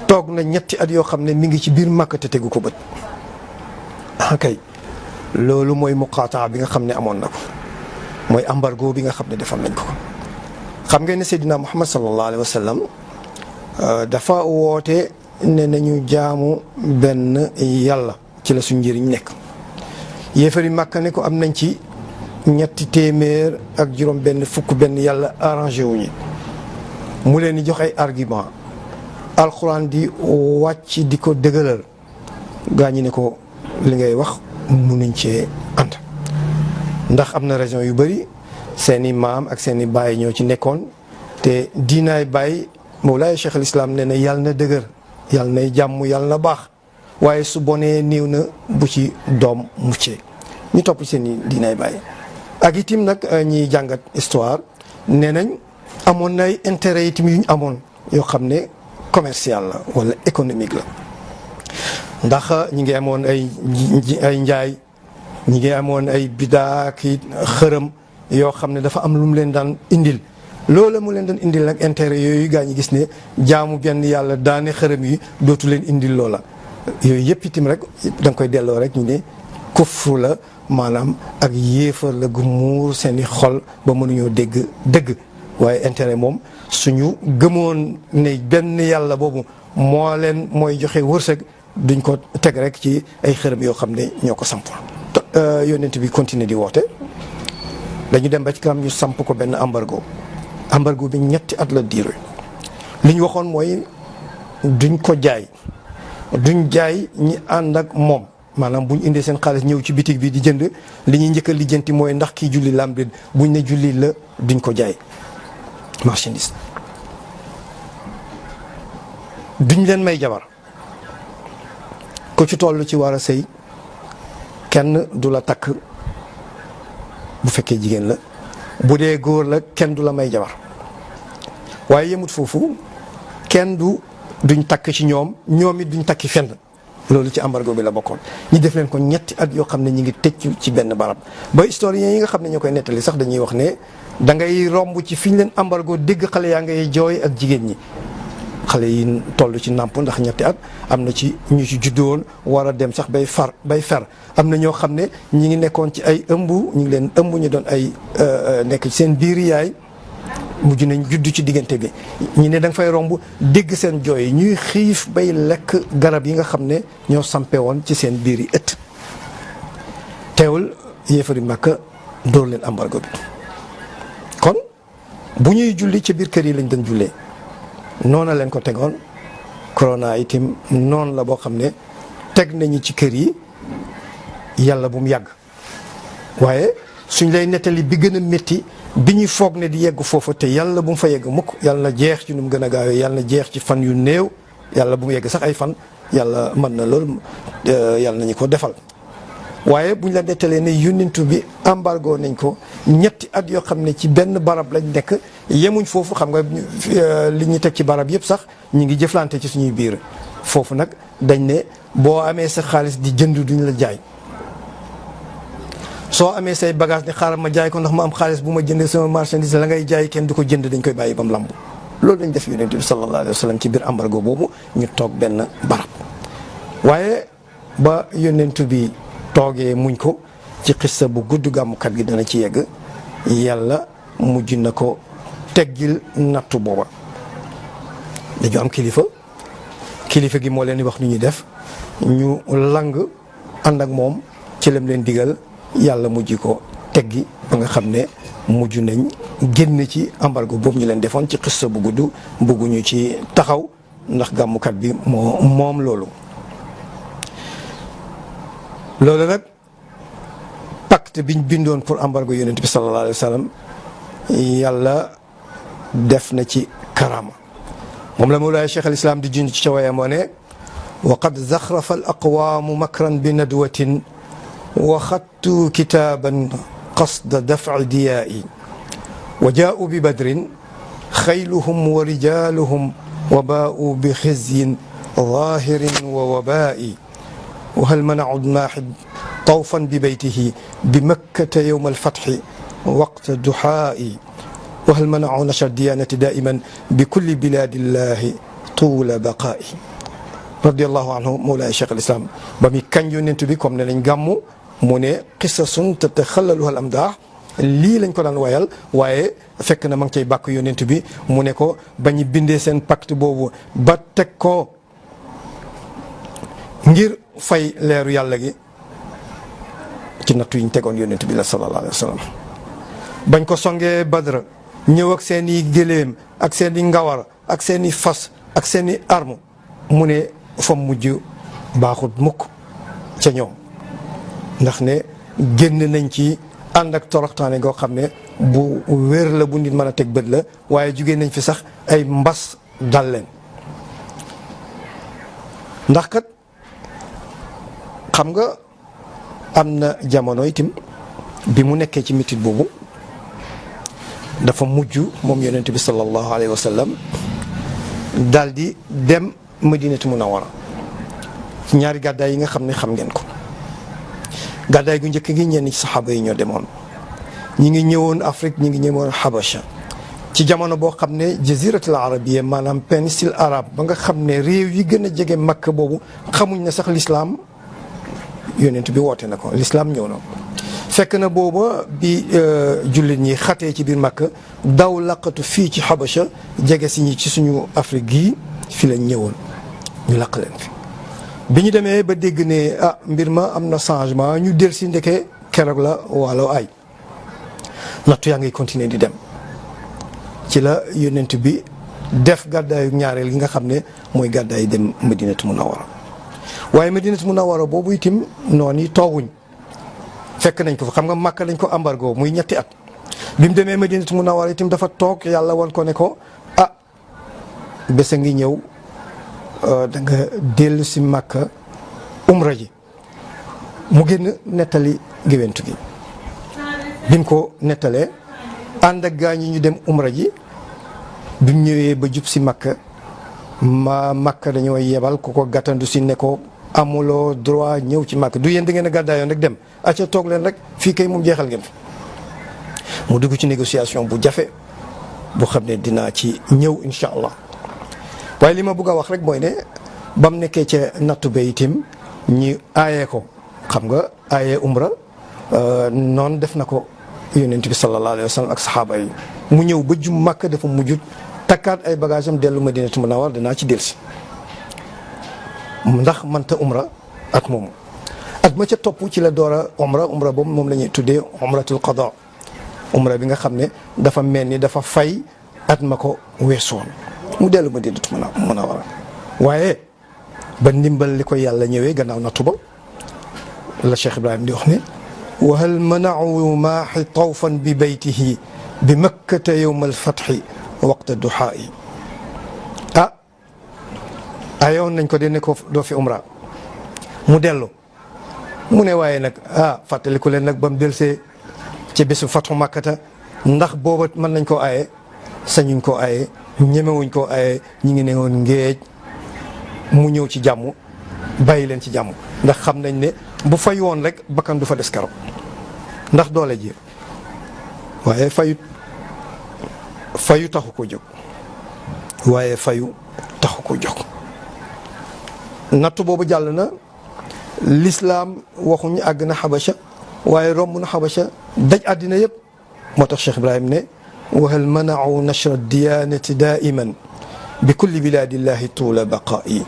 toog na ñetti at yoo xam ne mi ngi ci biir Makka te tegu ko bët kay loolu mooy muqaataa bi nga xam ne amoon na ko mooy embargo bi nga xam ne defal nañ ko xam ngeen ne Seydina Muhammad sallallahu alayhi wa sallam dafa woote ne nañu jaamu benn yàlla ci la suñ njëriñ nekk yéefari Makka ne ko am nañ ci ñetti téeméer ak juróom benn fukk benn yàlla arrangé wuñu mu leen di jox ay argument alxuraan di wàcc di ko dëgëral gaa ñi ne ko li ngay wax munuñ cee ànd ndax am na raison yu bëri seeni maam ak seeni baay ñoo ci nekkoon te diinaay baay Mawlaay Cheikh al Islam nee na yàlla na dëgër yàlla nay jàmm yàlla na baax waaye su bonee néew na bu ci doom muccee ñu topp seeni diinaay baay ak itim nag ñiy jàngat histoire nee nañ amoon na ay intérêt itam yu ñu amoon yoo xam ne commercial la wala économique la ndax ñi ngi amoon ay njaay ñi ngi amoon ay bidaa ki xërëm yoo xam ne dafa am lu mu leen daan indil loola mu leen daan indil nag intérêt yooyu gaa ñi gis ne jaamu benn yàlla daane xërëm yi dootu leen indil loola yooyu yëpp itam rek da nga koy delloo rek ñu ne kufru la maanaam ak yéefar la gu muur seeni xol ba mënuñoo dégg dëgg waaye intérêt moom suñu gëmoon ne benn yàlla boobu moo leen mooy joxe wërsëg duñ ko teg rek ci ay xërëm yoo xam ne ñoo ko sampoon yonent bi continuer di woote dañu dem ba ci kanam ñu samp ko benn embargo bi ñetti at la diire li ñu waxoon mooy duñ ko jaay duñ jaay ñi ànd ak moom maanaam buñ indee seen xaalis ñëw ci bitig bi di jënd li ñuy njëkk a lijjanti mooy ndax kii julli lam déet buñ ne julli la duñ ko jaay marchandise duñ leen may jabar ku ci toll ci war a sëy kenn du la takk bu fekkee jigéen la bu dee góor la kenn du la may jabar waaye yemut foofu kenn duñ takk ci ñoom it duñ takki fenn loolu ci embargo bi la bokkoon ñi def leen ko ñetti at yoo xam ne ñi ngi tëj ci benn barab ba historiens yi nga xam ne ñoo koy nettali sax dañuy wax ne da ngay romb ci fi ñu leen embargo dégg xale yaa ngay jooy ak jigéen ñi xale yi toll ci nàmp ndax ñetti at am na ci ñu ci juddoon war a dem sax bay fer am na ñoo xam ne ñi ngi nekkoon ci ay ëmb ñu ngi leen ëmb ñu doon ay nekk ci seen biir yaay mujj nañ judd ci diggante bi ñi ne da nga fay romb dégg seen jooy yi ñuy xiif bay lekk garab yi nga xam ne ñoo sampe woon ci seen biir yi ëtt teewul yéefari Makka dóor leen embargo bi kon bu ñuy julli ci biir kër yi lañ doon jullee noona leen ko tegoon corona itam noonu la boo xam ne teg nañu ci kër yi yàlla bu mu yàgg waaye suñ lay nettali bi gën a métti bi ñuy foog ne di yegg foofu te yàlla bu mu fa yegg mukk yàlla na jeex ci nu mu gën a gaawee yàlla na jeex ci fan yu néew yàlla bu mu yegg sax ay fan yàlla mën na loolu yàlla nañu ko defal waaye buñ la nettalee ne yónnentu bi embargo nañ ko ñetti at yoo xam ne ci benn barab lañ nekk yemuñ foofu xam nga li ñu teg ci barab yëpp sax ñu ngi jëflante ci suñuy biir foofu nag dañ ne boo amee sa xaalis di jënd duñ la jaay soo amee say bagage ni xaaral ma jaay ko ndax ma am xaalis bu ma jëndee sama marchandise la ngay jaay kenn du ko jënd dañ koy bàyyi ba mu lamb loolu lañ def yonent bi sallallahu alayhi wa sallam ci biir embargo boobu ñu toog benn barab waaye ba yonent bi toogee muñ ko ci xissa bu gudd gàmmukat gi dana ci yegg yàlla mujj na ko teggil nattu booba dañu am kilifa gi moo leen di wax nu ñuy def ñu lang ànd ak moom ci lam leen digal yàlla mujj ko teggi ba nga xam ne mujj nañ génn ci embargo boobu ñu leen defoon ci xissa bu gudd bëgguñu ci taxaw ndax gàmmukat bi moom loolu loolu nag pacte biñ bindoon pour embargo yonent bi sallallahu alayhi wa sallam yàlla def na ci karama moom la Mawlaay Cheikh al Islam di junj ci cawaaya moo ne wa qad zaxrafa al aqwaamu makran bi nadwatin wa xattu kitaaban qasda dafci diyaa'i wa jaa'u bi badrin xayluhum wa rijaaluhum wa baa'u bi xizyin zaahirin wa wabaa'i wa hal mana'u al-maaxid tawfan bi baytihi bi makkata yawma al-fatxi waqta duxaa'i wa hal mana'u nashra diyaanati daa'iman bi kulli bilaadillahi tuula baqaa'i radiyallahu anhu Mawlaay Cheikh al-Islam ba muy kañ yonent bi comme ne nañ gàmmu mu ne qisasun tataxallaluha al-amdaax lii lañ ko daan wayal waaye fekk na ma ngi cay bàkk yonent bi mu ne ko ba ñu bindee seen pacte boobu ba teg ko ngir fay leeru yàlla gi ci nattu yi ñu tegoon yonent bi la sallallahu alayhi wa sallam bañ ko songee Badr ñëw ak seen i gëléem ak seen i ngawar ak seen i fas ak seen i arme mu ne fa mujj baaxut mukk ca ñoom ndax ne génn nañ ci ànd ak toroxtaane goo xam ne bu wér la bu nit mën a teg bët la waaye jugee nañ fi sax ay mbas dal leen ndax kat xam nga am na jamono itam bi mu nekkee ci mitit boobu dafa mujj moom yonent bi sallallahu alayhi wa sallam daal di dem Madinatu Munawwara ñaari gàddaay yi nga xam ne xam ngeen ko gàddaay gu njëkk gi ñenn ci saxaaba yi ñoo demoon ñi ngi ñëwoon Afrique ñi ngi ñëwoon Habasha ci jamono boo xam ne jaziratul arabia maanaam péninsule arabe ba nga xam ne réew yi gën a jege Makka boobu xamuñ ne sax l'islam yonent bi woote na ko l'islam ñëw na fekk na booba bi jullit ñi xatee ci biir Makka daw laqatu fii ci Habasha jege si ñi ci suñu Afrique gii fi lañ ñëwoon ñu laq leen fi bi ñu demee ba dégg ne mbir ma am na changement ñu del si ndeke keroog la waalo ay nattu yaa ngi continuer di dem ci la yonent bi def gàddaayu ñaareel gi nga xam ne mooy gàddaayu dem Madinatu Munawwara waaye Madinatu Munawwara boobu itam noonu tooguñ fekk nañ ko fa xam nga Makka lañ ko embargo muy ñetti at bi mu demee Madinatu Munawwara itam dafa toog yàlla wan ko ne ko bés a ngi ñëw da nga dellu si Makka umra ji mu génn nettali géwéntu gi bi mu ko nettalee ànd ak gaa ñi ñu dem umra ji bi mu ñëwee ba jub si Makka Makka dañoo yebal ku ko gàttandu si ne ko amuloo droit ñëw ci Makka du yéen da ngeen a gàddaayoon rek dem acca toog leen rek fii kay moom jeexal ngeen fi mu dugg ci négociation bu jafe bu xam ne dinaa ci ñëw incha allah waaye li ma bëgg a wax rek mooy ne ba mu nekkee ca nattu ba itam ñi aayee ko xam nga aayee umra noonu def na ko yonent bi sallallahu alayhi wa sallam ak saxaaba yi mu ñëw ba jum Makka dafa mujj takkaat ay bagage am dellu Madinatu Munawwara danaa ci dellusi ndax mënta umra at moomu at ma ca topp ci la door a umra boobu moom la ñuy tuddee umratul qada umra bi nga xam ne dafa mel ni dafa fay at ma ko weesoon mu dellu Madinatu Munawwara waaye ba ndimbal li ko yàlla ñëwee gannaaw nattu ba la Cheikh Ibrahim di wax ne wa hal mana'u maaxi tawfan bi baytihi bi makkata yawma alfatxi waqta duxaa'i ayoon nañ ko de ne ko doo fi umra mu dellu mu ne waaye nag fàttaliku leen nag ba mu delsee ci bésu fatxu makkata ndax booba mën nañ koo aye sañuñ koo aye ñemewuñ koo aye ñi ngi ne woon ngéej mu ñëw ci jàmm bàyyi leen ci jàmm ndax xam nañ ne bu fay woon rek bakkan du fa des keroog ndax doole ji waaye fayu taxu ko jóg waaye fayu taxu ko jóg nattu boobu jàll na l'islam waxuñu àgg na Habasha waaye romb na Habasha daj àddina yëpp moo tax Cheikh Ibrahim ne wa hal mana'u nashra diyanati daiman bi kulli biladillahi tuula baqaa'i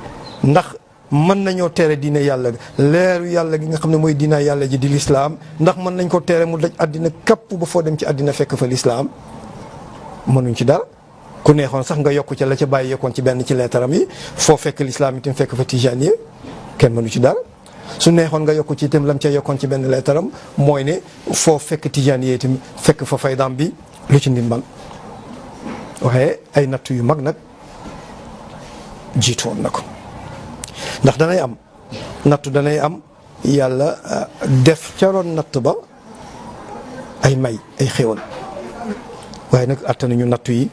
ndax mën nañoo tere diine yàlla leeru yàlla gi nga xam ne mooy diina yàlla ji di l'islam ndax mën nañ ko tere mu daj àddina kapp ba foo dem ci àddina fekk fa l'islam mënuñ ci dara ku neexoon sax nga yokku ca la ca bàyyi yokkoon ci benn ci leetaram yi foo fekk l'islam itam fekk fa tijaaniya kenn mënu ci dara su neexoon nga yokku ci itam lam ca yokkoon ci benn leetaram mooy ne foo fekk tijaan yee itam fekk fa faydaam bi lu ci nit man waaye ay natt yu mag nag jiitu woon na ko ndax danay am nattu danay am yàlla def ca roon natt ba ay may ay xéwal waaye nag attanuñu nattu yi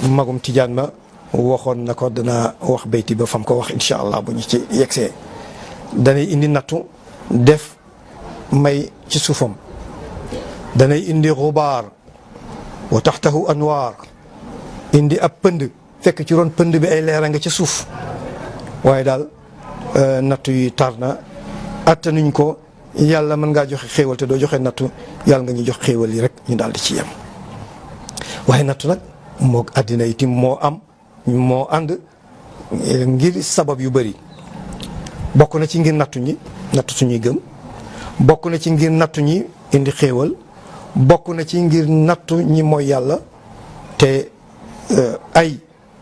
magum tijaan ma waxoon na ko danaa wax bayti ba fam ko wax incha allah bu ñu ci yegsee danay indi nattu def may ci suufam danay indi xubaar wa taxtahu anwaar indi ab pënd fekk ci roon pënd bi ay leera nga ci suuf waaye daal nattu yi tar na attanuñ ko yàlla mën ngaa joxe xéewal te doo joxe nattu yàlla nga ñu jox xéewal yi rek ñu daal di ci yem waaye nattu nag moo àddina itam moo ànd ngir sabab yu bëri bokk na ci ngir nattu suñuy gëm bokk na ci ngir nattu ñi indi xéewal bokk na ci ngir nattu ñi mooy yàlla te ay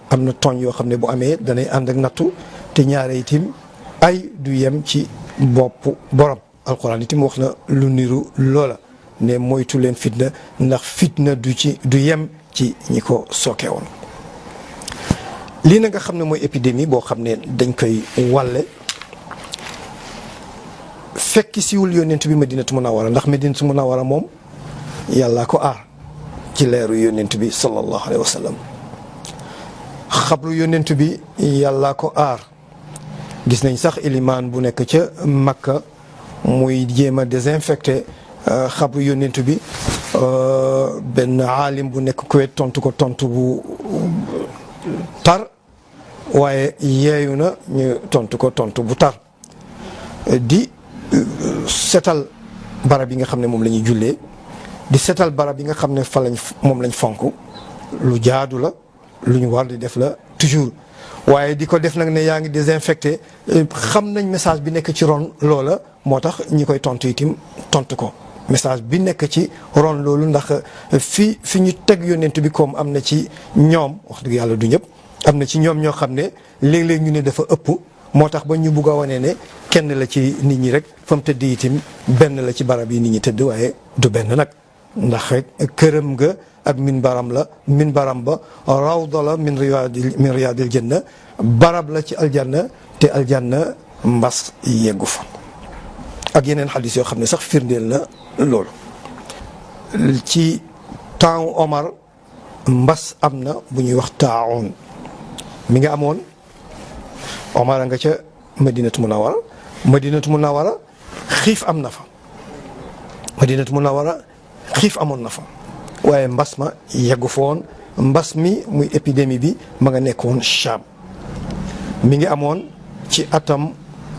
am na tooñ yoo xam ne bu amee danay ànd ak nattu te ñaare itam ay du yem ci bopp borom alxuraan itam wax na lu niru loola ne moytu leen fitna ndax fitna du yem ci ñi ko sooke woon lii na nga xam ne mooy épidémie boo xam ne dañ koy wàlle fekki siwul yónnent bi Madinatu Munawwara ndax Madinatu Munawwara moom yàllaa ko aar ci leeru yónnent bi sallallahu alayhi wa sallam xabru yónnent bi yàllaa ko aar gis nañ sax ilimaan bu nekk ca Makka muy jéem a désinfecté xabru yónnent bi benn aalim bu nekk Kuwait tontu ko tontu bu tar waaye yeeyu na ñu tontu ko tontu bu tar di setal barab yi nga xam ne moom la ñuy jullee di setal barab yi nga xam ne fa moom lañ fonk lu jaadu la lu ñu war di def la toujours waaye di ko def nag ne yaa ngi désinfecté xam nañ message bi nekk ci ron loola moo tax ñi koy tontu itam tontu ko message bi nekk ci ron loolu ndax fi ñu teg yónnent bi comme am na ci ñoom wax dëgg yàlla du ñëpp am na ci ñoom ñoo xam ne léeg-léeg ñu ne dafa ëpp moo tax ba ñu bugg a wane ne kenn la ci nit ñi rek fa mu tëdd itam benn la ci barab yi nit ñi tëdd waaye du benn nag ndax rek këram nga ak minbaram ba rawda la min riyaadil janna barab la ci aljanna te aljanna mbas yeggu fa ak yeneen xadis yoo xam ne sax firndeel na loolu ci temps Omar mbas am na bu ñuy wax taawun mi nga amoon Omar a nga ca Madinatu Munawwara xiif am na fa Madinatu Munawwara xiif amoon na fa waaye mbas ma yeggu fa woon mbas mi muy épidémie bi ma nga nekkoon Cham mi ngi amoon ci atam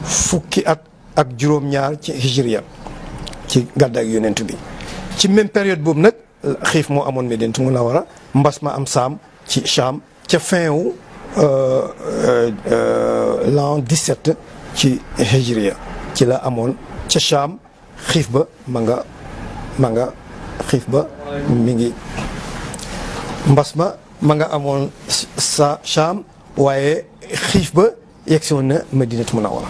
fukki at ak juróom-ñaar ci hijriya ci gàddaay yonent bi ci même période boobu nag xiif moo amoon Madinatu Munawwara mbas ma am saam ci Cham ca fin wu l'an 17 ci hijriya ci la amoon ca Cham xiif ba ma nga xiif ba mi ngi mbas ma nga amoon sa Cham waaye xiif ba yegsi woon na Madinatu Munawwara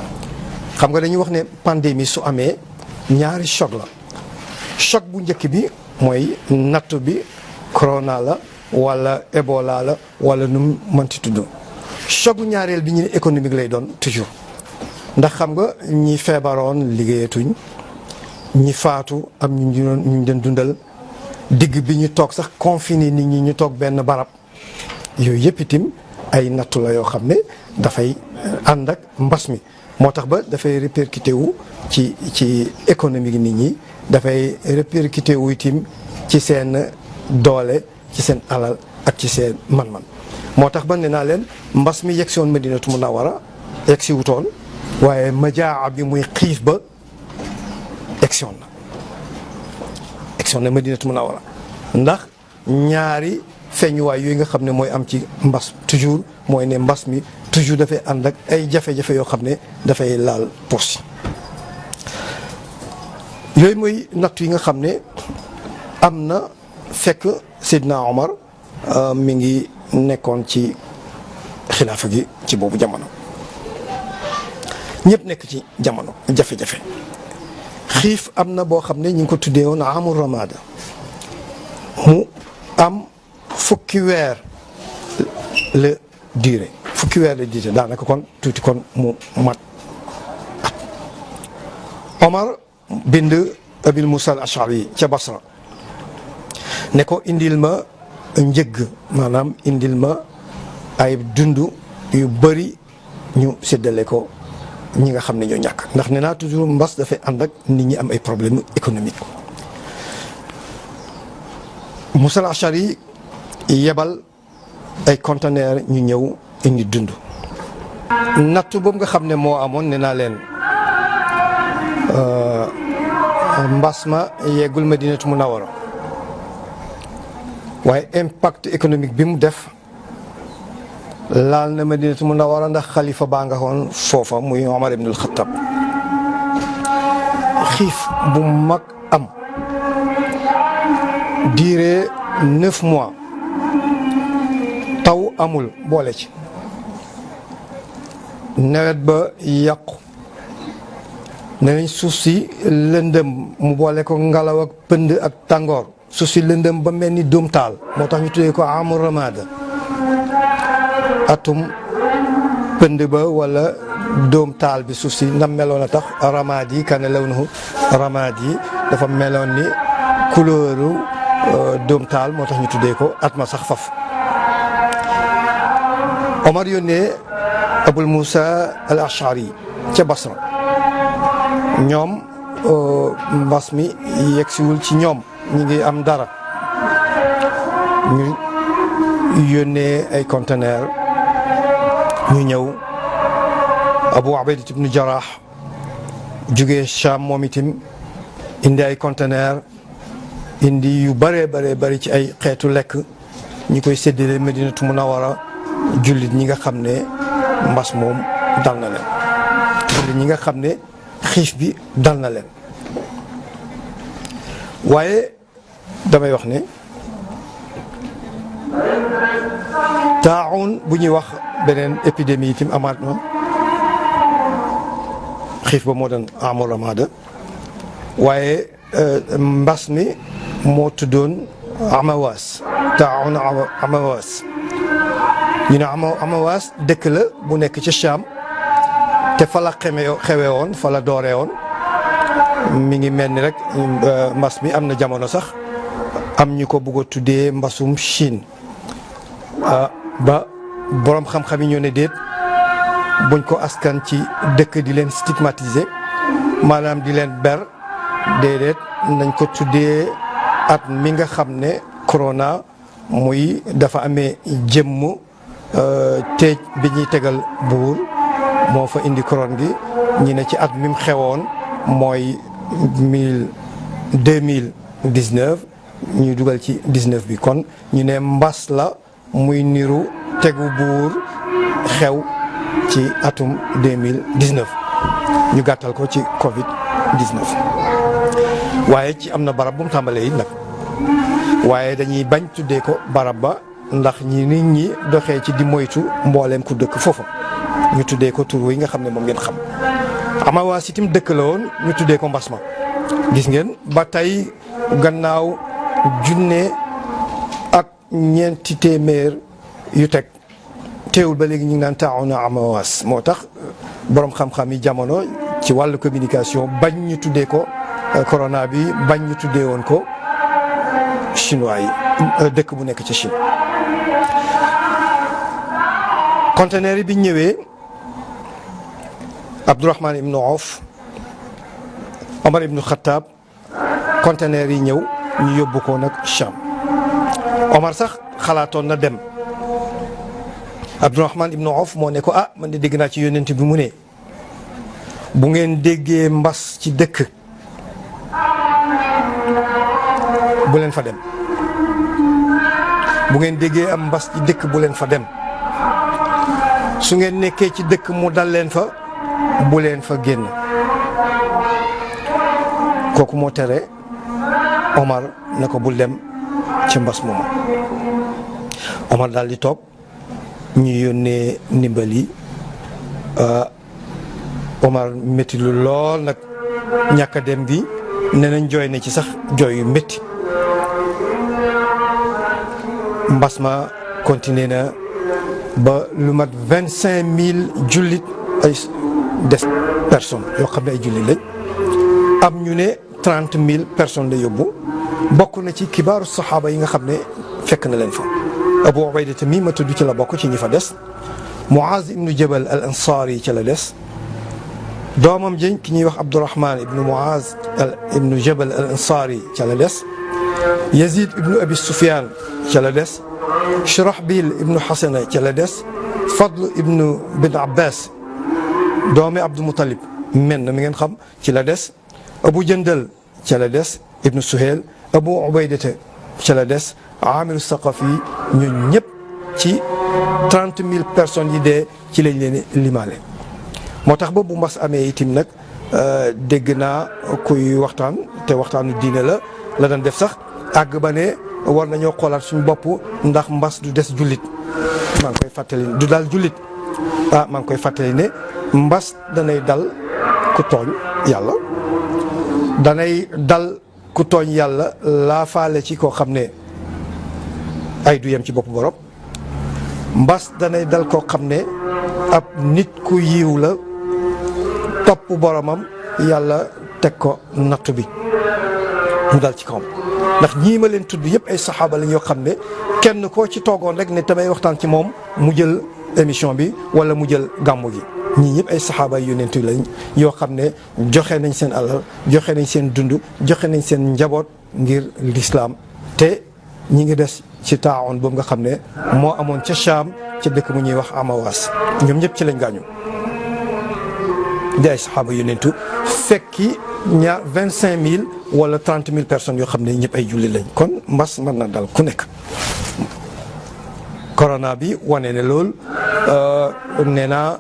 xam nga dañuy wax ne pandémie su amee ñaari choc la choc bu njëkk bi mooy nattu bi corona la wala Ebola la wala nu mu mënti tudd choc bu ñaareel bi ñu ne économique lay doon toujours ndax xam nga ñi feebaroon liggéeyatuñ ñi faatu am ñu den dundal digg bi ñu toog sax confiné nit ñi ñu toog benn barab yooyu yëpp itam ay nattu la yoo xam ne dafay ànd ak mbas mi moo tax ba dafay répercuté wu ci économie nit ñi dafay répercuté wu itam ci seen doole ci seen alal ak ci seen man-man moo tax ba ne naa leen mbas mi yegsi woon Madinatu Munawwara yegsi wutoon waaye majaa bi muy xiif ba egsi woon na Madinatu Munawwara ndax ñaari feeñuwaay yooyu nga xam ne mooy am ci mbas toujours mooy ne mbas mi toujours dafay ànd ak ay jafe-jafe yoo xam ne dafay laal poos yooyu mooy nattu yi nga xam ne am na fekk Seydina Omar mi ngi nekkoon ci xilaafa gi ci boobu jamono ñëpp nekk ci jamono jafe-jafe. xiif am na boo xam ne ñu ngi ko tuddee woon amul ramada mu am fukki weer la durée daanaka kon tuuti kon mu mat at. Omar bind Abil Musa al Ashari ca Basra ne ko indil ma njëgg maanaam indil ma ay dund yu bëri ñu séddale ko ñi nga xam ne ñoo ñàkk ndax nee naa toujours mbas dafay ànd ak nit ñi am ay problème économique. Musa al Ashari yebal ay conteneur ñu ñëw indi dund. nattu boobu nga xam ne moo amoon nee naa leen mbas ma yeggul Madinatu Munawwara waaye impact économique bi mu def laal na Madinatu Munawwara ndax xalifa baa nga xoon foofa muy Omar ibnul Xattab. xiif bu mag am durée 9 mois taw amul boole ci nawet ba yàqu nenañ suuf si lëndëm mu boole ko ngelaw ak pënd ak tàngoor suuf si lëndëm ba mel ni dóom taal moo tax ñu tuddee ko amul ramada atum pënd ba wala dóom taal bi suuf si nam meloon a tax ramad yi kana lawnuhu ramad yi dafa meloon ni couleuru dóom taal moo tax ñu tuddee ko at ma sax faf. Omar yónnee Abul Musa al Ashari ca Basra ñoom mbas mi yegsiwul ci ñoom ñi ngi am dara ñu yónnee ay conteneur ñu ñëw. Abu Ubayda ibn Jarrah jugee Cham moom itam indi ay conteneur indi yu bëree bëri ci ay xeetu lekk ñi koy séddale Madinatu Munawwara jullit ñi nga xam ne mbas moom dal na leen jullit ñi nga xam ne xiif bi dal na leen waaye damay wax ne taaxun bu ñuy wax beneen épidémie itam amaat na xiif ba moo doon amul ramada waaye mbas mi moo tuddoon amawaas taaxun amawaas ñu ne amawaas dëkk la bu nekk ci Cham te fa la xewee woon fa la dooree woon mi ngi mel ni rek mbas mi am na jamono sax am ñu ko bëgg a tuddee mbasum Chine ba borom xam-xam yi ñoo ne déet buñ ko askan ci dëkk di leen stigmatiser maanaam di leen ber déedéet nañ ko tuddee at mi nga xam ne corona muy dafa amee jëmm teej bi ñuy tegal buur moo fa indi couronne gi ñi ne ci at mi mu xewoon mooy 2019 ñuy dugal ci 19 bi kon ñu ne mbas la muy niru tegu buur xew ci atum 2019 ñu gàttal ko ci Covid 19 waaye ci am na barab bu mu tàmbalee yi nag waaye dañuy bañ tuddee ko barab ba ndax ñi nit ñi doxee ci di moytu mbooleem ku dëkk foofa ñu tuddee ko tur yi nga xam ne moom ngeen xam. Amawaas itam dëkk la woon ñu tuddee ko mbas ma gis ngeen ba tey gannaaw junne ak ñeenti téeméer yu teg teewul ba léegi ñu ngi naan taawuna Amawaas moo tax borom xam-xam yi jamono ci wàllu communication bañ ñu tuddee ko corona bi bañ ñu tuddee woon ko chinois yi dëkk bu nekk ci Chine. conteneur yi bi ñëwee Abdourahman ibnu Awf Omar ibnu Khattab conteneur yi ñëw ñu yóbbu ko nag Cham Omar sax xalaatoon na dem Abdourahman ibnu Awf moo ne ko ah man de dégg naa ci yónnent bi mu ne bu ngeen déggee mbas ci dëkk bu leen fa dem bu ngeen déggee am mbas ci dëkk bu leen fa dem su ngeen nekkee ci dëkk mu dal leen fa bu leen fa génn kooku moo tere Omar na ko bul dem ci mbas moomu Omar daal di toog ñu yónnee ndimbali Omar métti lu lool nag ñàkk a dem bi nee nañ jooy na ci sax jooy yu métti. mbas ma continué na ba lu mat 25 000 jullit ay des personnes yoo xam ne ay jullit lañ am ñu ne 30 000 personnes la yóbbu bokk na ci kibaaru saxaaba yi nga xam ne fekk na leen fa. Abu Ubayda mi ma tudd ci la bokk ci ñi fa des. Muaz ibnu Jabal al Ansari ci la des. doomam jën ki ñuy wax Abdurahman ibnu Muaz ibnu Jabal al Ansari ca la des. Yazid ibnu Abi Sufyan ca la des. Shurahbil ibnu Hasana ca la des. Fadl ibnu bin Abbas doomi Abdul Muttalib men na mi ngeen xam ci la des. Abu Jandal ca la des. Ibnu Suhayl Abu Ubaydata ca la des. Amir Saqafi ñun ñëpp ci 30 000 personnes yi dee ci lañ leen limaale. moo tax ba bu mbas amee itim nag dégg naa kuy waxtaan te waxtaanu diine la daan def sax àgg ba ne war nañoo xoolaat suñu bopp ndax mbas du des jullit. maa ngi koy fàttali du daal jullit maa ngi koy fàttali ne mbas danay dal ku tooñ yàlla danay dal ku tooñ yàlla laafaale ci koo xam ne ay du yem ci bopp borom mbas danay dal koo xam ne ab nit ku yiw la topp boromam yàlla teg ko nattu bi mu dal ci kawam. ndax ñii ma leen tudd yëpp ay saxaaba lañ yoo xam ne kenn koo ci toogoon rek ne tamay waxtaan ci moom mu jël émission bi wala mu jël gàmmu gi. ñii ñëpp ay saxaaba yu yonent lañ yoo xam ne joxe nañ seen alal joxe nañ seen dund joxe nañ seen njaboot ngir lislaam te ñi ngi des ci taawoon boobu nga xam ne moo amoon ca Cham ca dëkk mu ñuy wax Amawas ñoom ñëpp ci lañ gaañu. di ay saxaaba yonentu fekki 25 000 wala 30 000 personnes yoo xam ne ñëpp ay julli lañ kon mbas mën na dal ku nekk. corona bi wane ne lool nee naa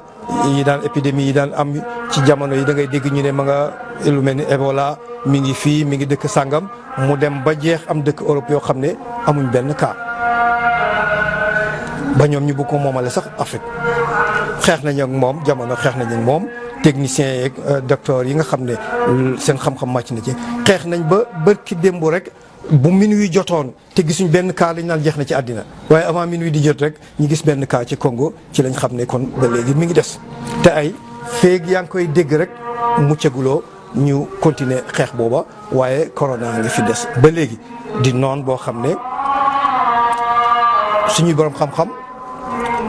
yi daan épidémie yi daan am ci jamono yi da ngay dégg ñu ne ma nga lu mel ni Ebola mi ngi fii mi ngi dëkk sàngam mu dem ba jeex am dëkk Europe yoo xam ne amuñ benn cas ba ñoom ñu bëgg ko moomale sax Afrique xeex nañ ak moom jamono xeex nañ ak moom techniciens yeeg docteurs yi nga xam ne seen xam-xam màcc na ci xeex nañ ba bërki démb rek bu minuit jotoon te gisuñ benn cas lañ naan jeex na ci àddina waaye avant minuit di jot rek ñu gis benn cas ci Congo ci lañ xam ne kon ba léegi mi ngi des te ay feeg yaa ngi koy dégg rek muccaguloo ñu continuer xeex booba waaye corona ngi fi des ba léegi di noon boo xam ne suñuy borom xam-xam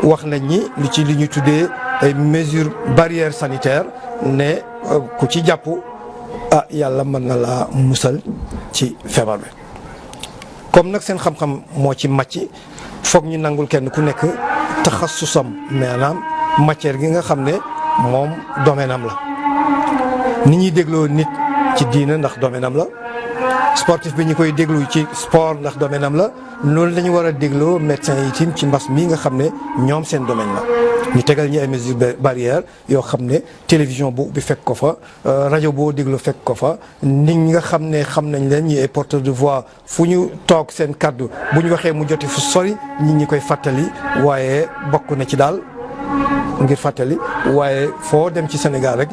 wax nañ ni li ñu tuddee ay mesures barrières sanitaires ne ku ci jàpp yàlla mën na laa musal ci feebar bi. comme nag seen xam-xam moo ci màcc foog ñu nangul kenn ku nekk taxasusam maanaam matière gi nga xam ne moom domaine am la. ni ñuy dégloo nit ci diina ndax domaine am la sportif bi ñu koy déglu ci sport ndax domaine am la loolu la ñu war a dégloo médecin yi tim ci mbas mi nga xam ne ñoom seen domaine la. ñu tegal ñi ay mesures barrières yoo xam ne télévision bu ubbi fekk ko fa rajo boo déglu fekk ko fa nit ñi nga xam ne xam nañ leen ñi ay porteurs de voix fu ñu toog seen kaddu bu ñu waxee mu joti fu sori nit ñi koy fàttali waaye bokk na ci daal ngir fàttali waaye foo dem ci Sénégal rek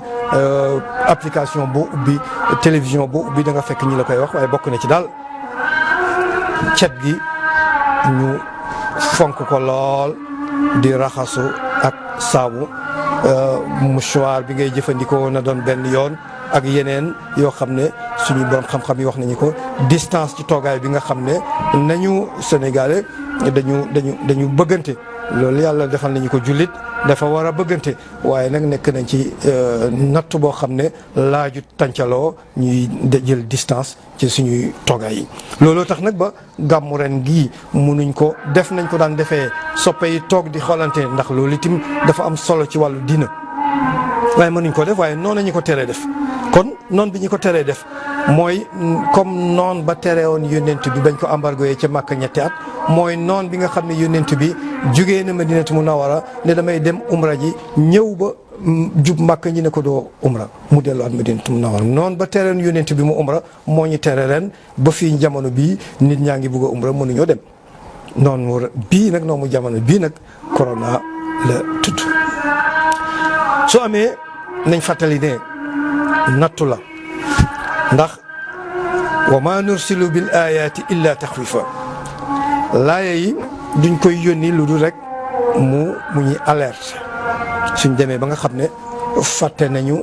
application boo ubbi télévision boo ubbi da nga fekk ñi la koy wax waaye bokk na ci daal cet gi ñu fonk ko lool di raxasu ak saabu mouchoir bi ngay jëfandikoo na doon benn yoon ak yeneen yoo xam ne suñu borom xam-xam yi wax nañu ko distance ci toogaay bi nga xam ne nañu Sénégalais dañu bëggante loolu yàlla defal nañu ko jullit dafa war a bëggante waaye nag nekk nañ ci natt boo xam ne laaju tàncaloo ñuy jël distance ci suñuy toogaay yi. looloo tax nag ba gàmmu ren gii munuñ ko def nañ ko daan defee soppe yi toog di xoolante ndax loolu itam dafa am solo ci wàllu diina waaye mënuñ ko def waaye noonu ñu ko teree def. kon noon bi ñu ko teree def mooy comme noon ba tere woon yónnent bi bañ ko embargoé ca Màkka ñetti at mooy noon bi nga xam ne yónnent bi jugee na Madinatu Munawwara ne damay dem umra ji ñëw ba jub Màkka ñi ne ko doo umra mu delluwaat Madinatu Munawwara noon ba tere woon yónnent bi mu umra moo ñu tere ren ba fii jamono bii nit ñaa ngi bugg a umra mënuñoo dem noonu bii nag noonu jamono bii nag corona la tudd su amee nañ fàttali ne nattu la ndax wa ma nursilu bil ayaati illa taxwifa laaya yi duñ koy yónni lu dul rek mu ñuy alerte suñ demee ba nga xam ne fàtte nañu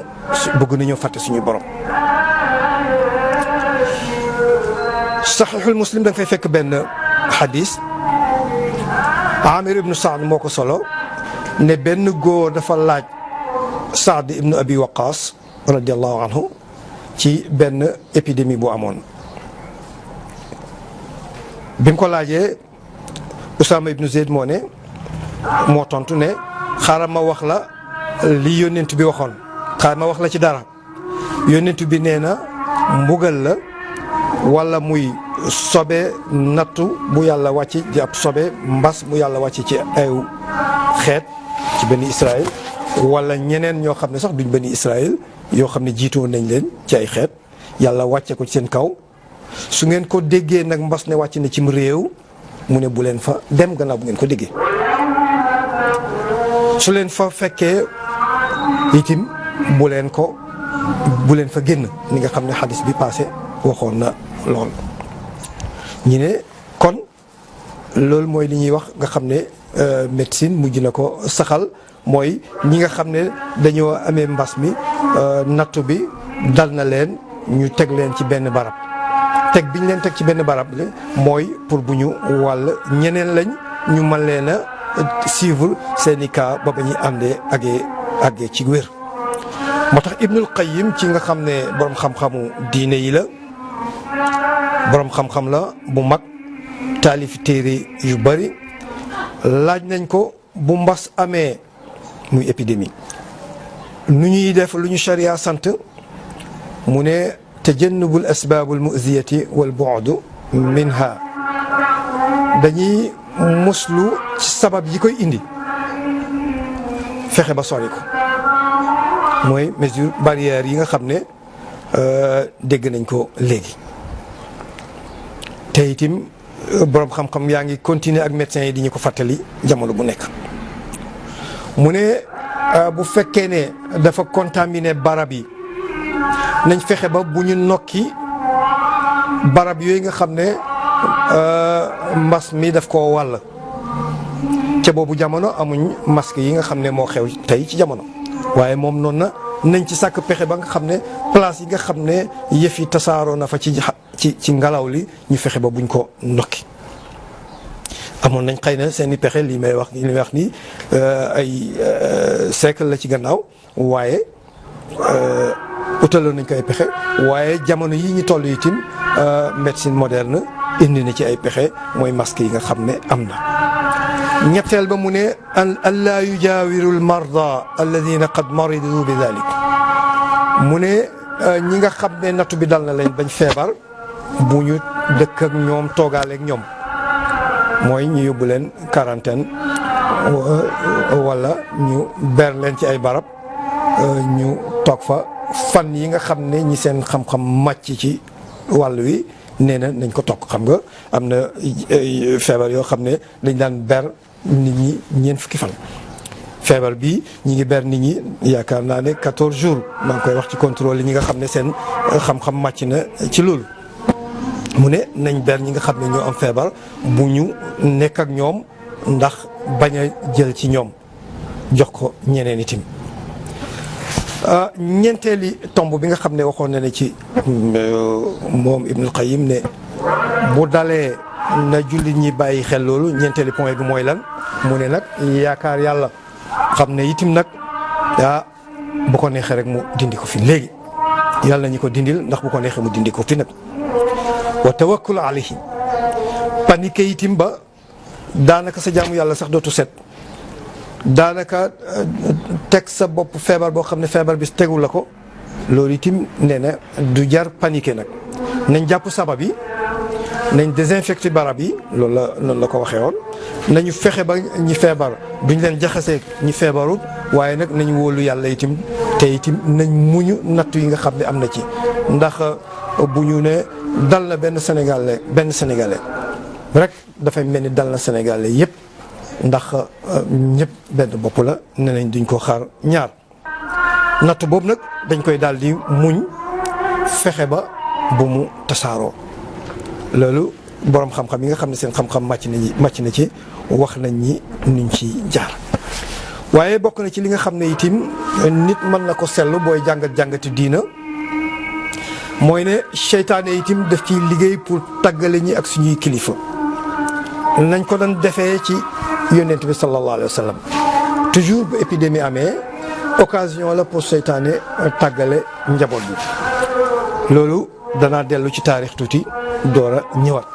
bëgg nañoo fàtte suñu borom. saxiixul muslim da nga fay fekk benn xadis Amir ibnu Saad moo ko solo ne benn góor dafa laaj Saad ibnu Abi Waqaas radiallahu anhu ci benn épidémie bu amoon bi mu ko laajee Usaama ibnu Zeyd moo tontu ne xaaral ma wax la li yónnent bi waxoon xaaral ma wax la ci dara yónnent bi nee na mbugal la wala muy sobe nattu bu yàlla wàcc di ab sobe mbas mu yàlla wàcc ci ay xeet ci bani Israël wala ñeneen ñoo xam ne sax duñ bani Israël yoo xam ne jiitoo nañ leen ci ay xeet yàlla wàcce ko ci seen kaw su ngeen ko déggee nag mbas ne wàcc na cim réew mu ne bu leen fa dem gannaaw bu ngeen ko déggee su leen fa fekkee itim bu leen fa génn ni nga xam ne xadis bi passé waxoon na lool ñu ne kon loolu mooy li ñuy wax nga xam ne médecine mujj na ko saxal mooy ñi nga xam ne dañoo amee mbas mi nattu bi dal na leen ñu teg leen ci benn barab teg biñ leen teg ci benn barab mooy pour bu ñu wàll ñeneen lañ ñu mën leen a suivre seeni cas ba ñuy àggee ci wér. moo tax Ibnul Qayyim ci nga xam ne borom xam-xamu diine yi la borom xam-xam la bu mag taalif téere yu bari laaj nañ ko bu mbas amee muy épidémie nu ñuy def lu ñu sharia sant mu ne tajannubul asbaabul mu'ziyati wal bu'du minha dañuy muslu ci sabab yi koy indi fexe ba sori ko mooy mesure barrière yi nga xam ne dégg nañ ko léegi te itam borom xam-xam yaa ngi continuer ak médecins yi di ñu ko fàttali jamono bu nekk mu ne bu fekkee ne dafa contaminé barab yi nañ fexe ba bu ñu nokki barab yooyu nga xam ne mbas mi daf koo wàll ca boobu jamono amuñ masque yi nga xam ne moo xew tey ci jamono waaye moom noonu na nañ ci sàkk pexe ba nga xam ne place yi nga xam ne yëf yi tasaaroo na fa ci ngelaw li ñu fexe ba buñ ko nokki amoon nañ xëy na seen i pexe li may wax nii ay siècle la ci gannaaw waaye utaloon nañ ko ay pexe waaye jamono yi ñu toll itam médecine moderne indi na ci ay pexe mooy masque yi nga xam ne am na. ñetteel ba mu ne an laa yujaawiru al marda alladina qad maridu bi dalik mu ne ñi nga xam ne nattu bi dal na leen bañ feebar bu ñu dëkk ak ñoom toogaaleeg ñoom mooy ñu yóbbu leen quarantaine wala ñu ber leen ci ay barab ñu toog fa fan yi nga xam ne ñi seen xam-xam màcc ci wàll wi nee na nañ ko toog xam nga am na feebar yoo xam ne dañ daan ber nit ñi ñeent fukki fan feebar bi ñi ngi ber nit ñi yaakaar naa ne 14 jours maa ngi koy wax ci contrôle yi ñi nga xam ne seen xam-xam màcc na ci loolu mu ne nañ ber ñi nga xam ne ñoo am feebar bu ñu nekk ak ñoom ndax bañ a jël ci ñoom jox ko ñeneen itam ñeenteeli tomb bi nga xam ne waxoon na ne ci moom Ibnul Qayyim ne bu dalee na jullit ñi bàyyi xel loolu ñeenteeli point bi mooy lan mu ne nag yaakaar yàlla xam ne itim nag bu ko neexee rek mu dindi ko fi léegi yàlla ñi ko dindil ndax bu ko neexee mu dindi ko fi nag wa tawakkul alayhi panique itim ba daanaka sa jaamu yàlla sax dootu set daanaka teg sa bopp feebar boo xam ne feebar bi tegul la ko loolu itim nee na du jar paniquer nag nañ jàpp sabab yi nañ désinfecté barab yi loolu la noonu la ko waxee woon nañu fexe ba ñi feebar duñ leen jaxasee ñi feebarut waaye nag nañ wóolu yàlla itim te itim nañ muñu nattu yi nga xam ne am na ci ndax bu ñu ne dal na benn sénégalais rek dafay mel ni dal na sénégalais yépp ndax ñëpp benn bopp la ne nañ duñ ko xaar ñaar natt boobu nag dañ koy daal di muñ fexe ba bu mu tasaaroo loolu boroom xam-xam yi nga xam ne seen xam-xam màcc na ci wax nañ ñi nuñ ci jaar. waaye bokk na ci li nga xam ne itim nit mën na ko seetlu booy jàngati diina mooy ne seytaane itim daf ciy liggéey pour tàggale ñi ak suñuy kilifa nañ ko doon defee ci yonent bi sallallahu alayhi wa sallam toujours bu épidémie amee occasion la pour seytaane tàggale njaboot bi loolu danaa dellu ci taarix tuuti door a ñëwaat.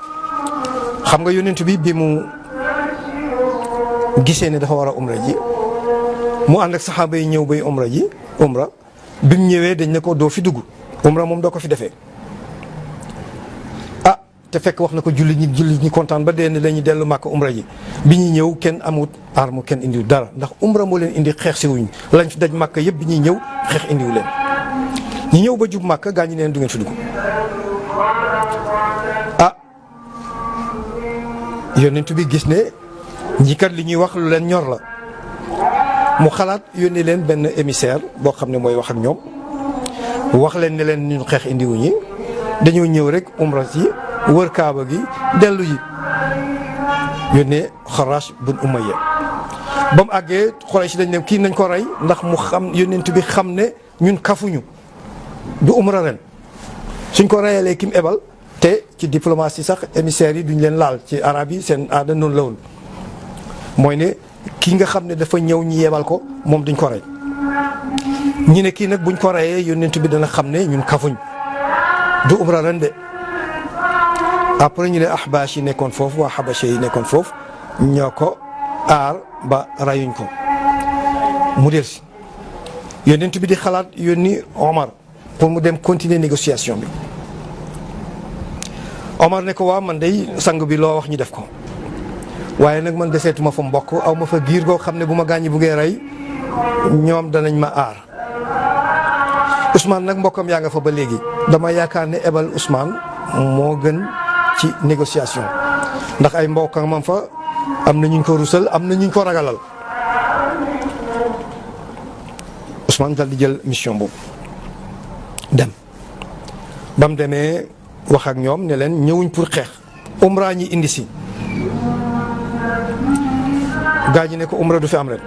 xam nga yonent bi mu gisee ne dafa war a umra ji mu ànd ak saxaaba yi ñëw bay umra bi mu ñëwee dañ ne ko doo fi dugg umra moom doo ko fi defee ah te fekk wax na ko jullit ñi kontaan ba dee ne dañuy dellu màkk umra ji bi ñuy ñëw kenn amut arme kenn indiw dara ndax umra moo leen indi xeex si wuñ lañ fi daj màkk yëpp bi ñuy ñëw xeex indiwu leen ñi ñëw ba jub màkk gaa ñi neen du ngeen fi dugg ah yonent bi gis ne ñi kat li ñuy wax lu leen ñor la mu xalaat yónnee leen benn émissaire boo xam ne mooy wax ak ñoom wax leen ne leen ñun xeex indiwu ñi dañoo ñëw rek umra ci wër kaaba gi dellu yi yónnee Xarash bun Umayya ba mu àggee Quraysh dañ ne kii nañ ko rey ndax mu xam yónnent bi xam ne ñun kafuñu du umra ren suñ ko reyalee kim ebal te ci diplomatie sax émissaires yi duñ leen laal ci arab yi seen aada noonu la woon mooy ne kii nga xam ne dafa ñëw ñi yebal ko moom duñ ko rey ñi ne kii nag buñ ko reyee yónnent bi dana xam ne ñun kafuñ du umra ren de après ñu ne ahbash yi nekkoon foofu waa xabashe yi nekkoon foofu ñoo ko aar ba rayuñ ko mu del si yónnent bi di xalaat yónni Omar pour mu dem continuer négociation bi Omar ne ko waa man day sang bi loo wax ñu def ko waaye nag man deseetuma fa mbokk aw ma fa giir goo xam ne bu ma gaañi buggee rey ñoom danañ ma aar Ousmane nag mbokkam yaa nga fa ba léegi dama yaakaar ne ebal Ousmane moo gën ci négociation ndax ay mbokkam am fa am na ñu ko rusal am na ñu ko ragalal Ousmane dal di jël mission boobu dem ba mu demee wax ak ñoom ne leen ñëwuñ pour xeex umra ñi indi si gaa ñi ne ko umra du fi am ren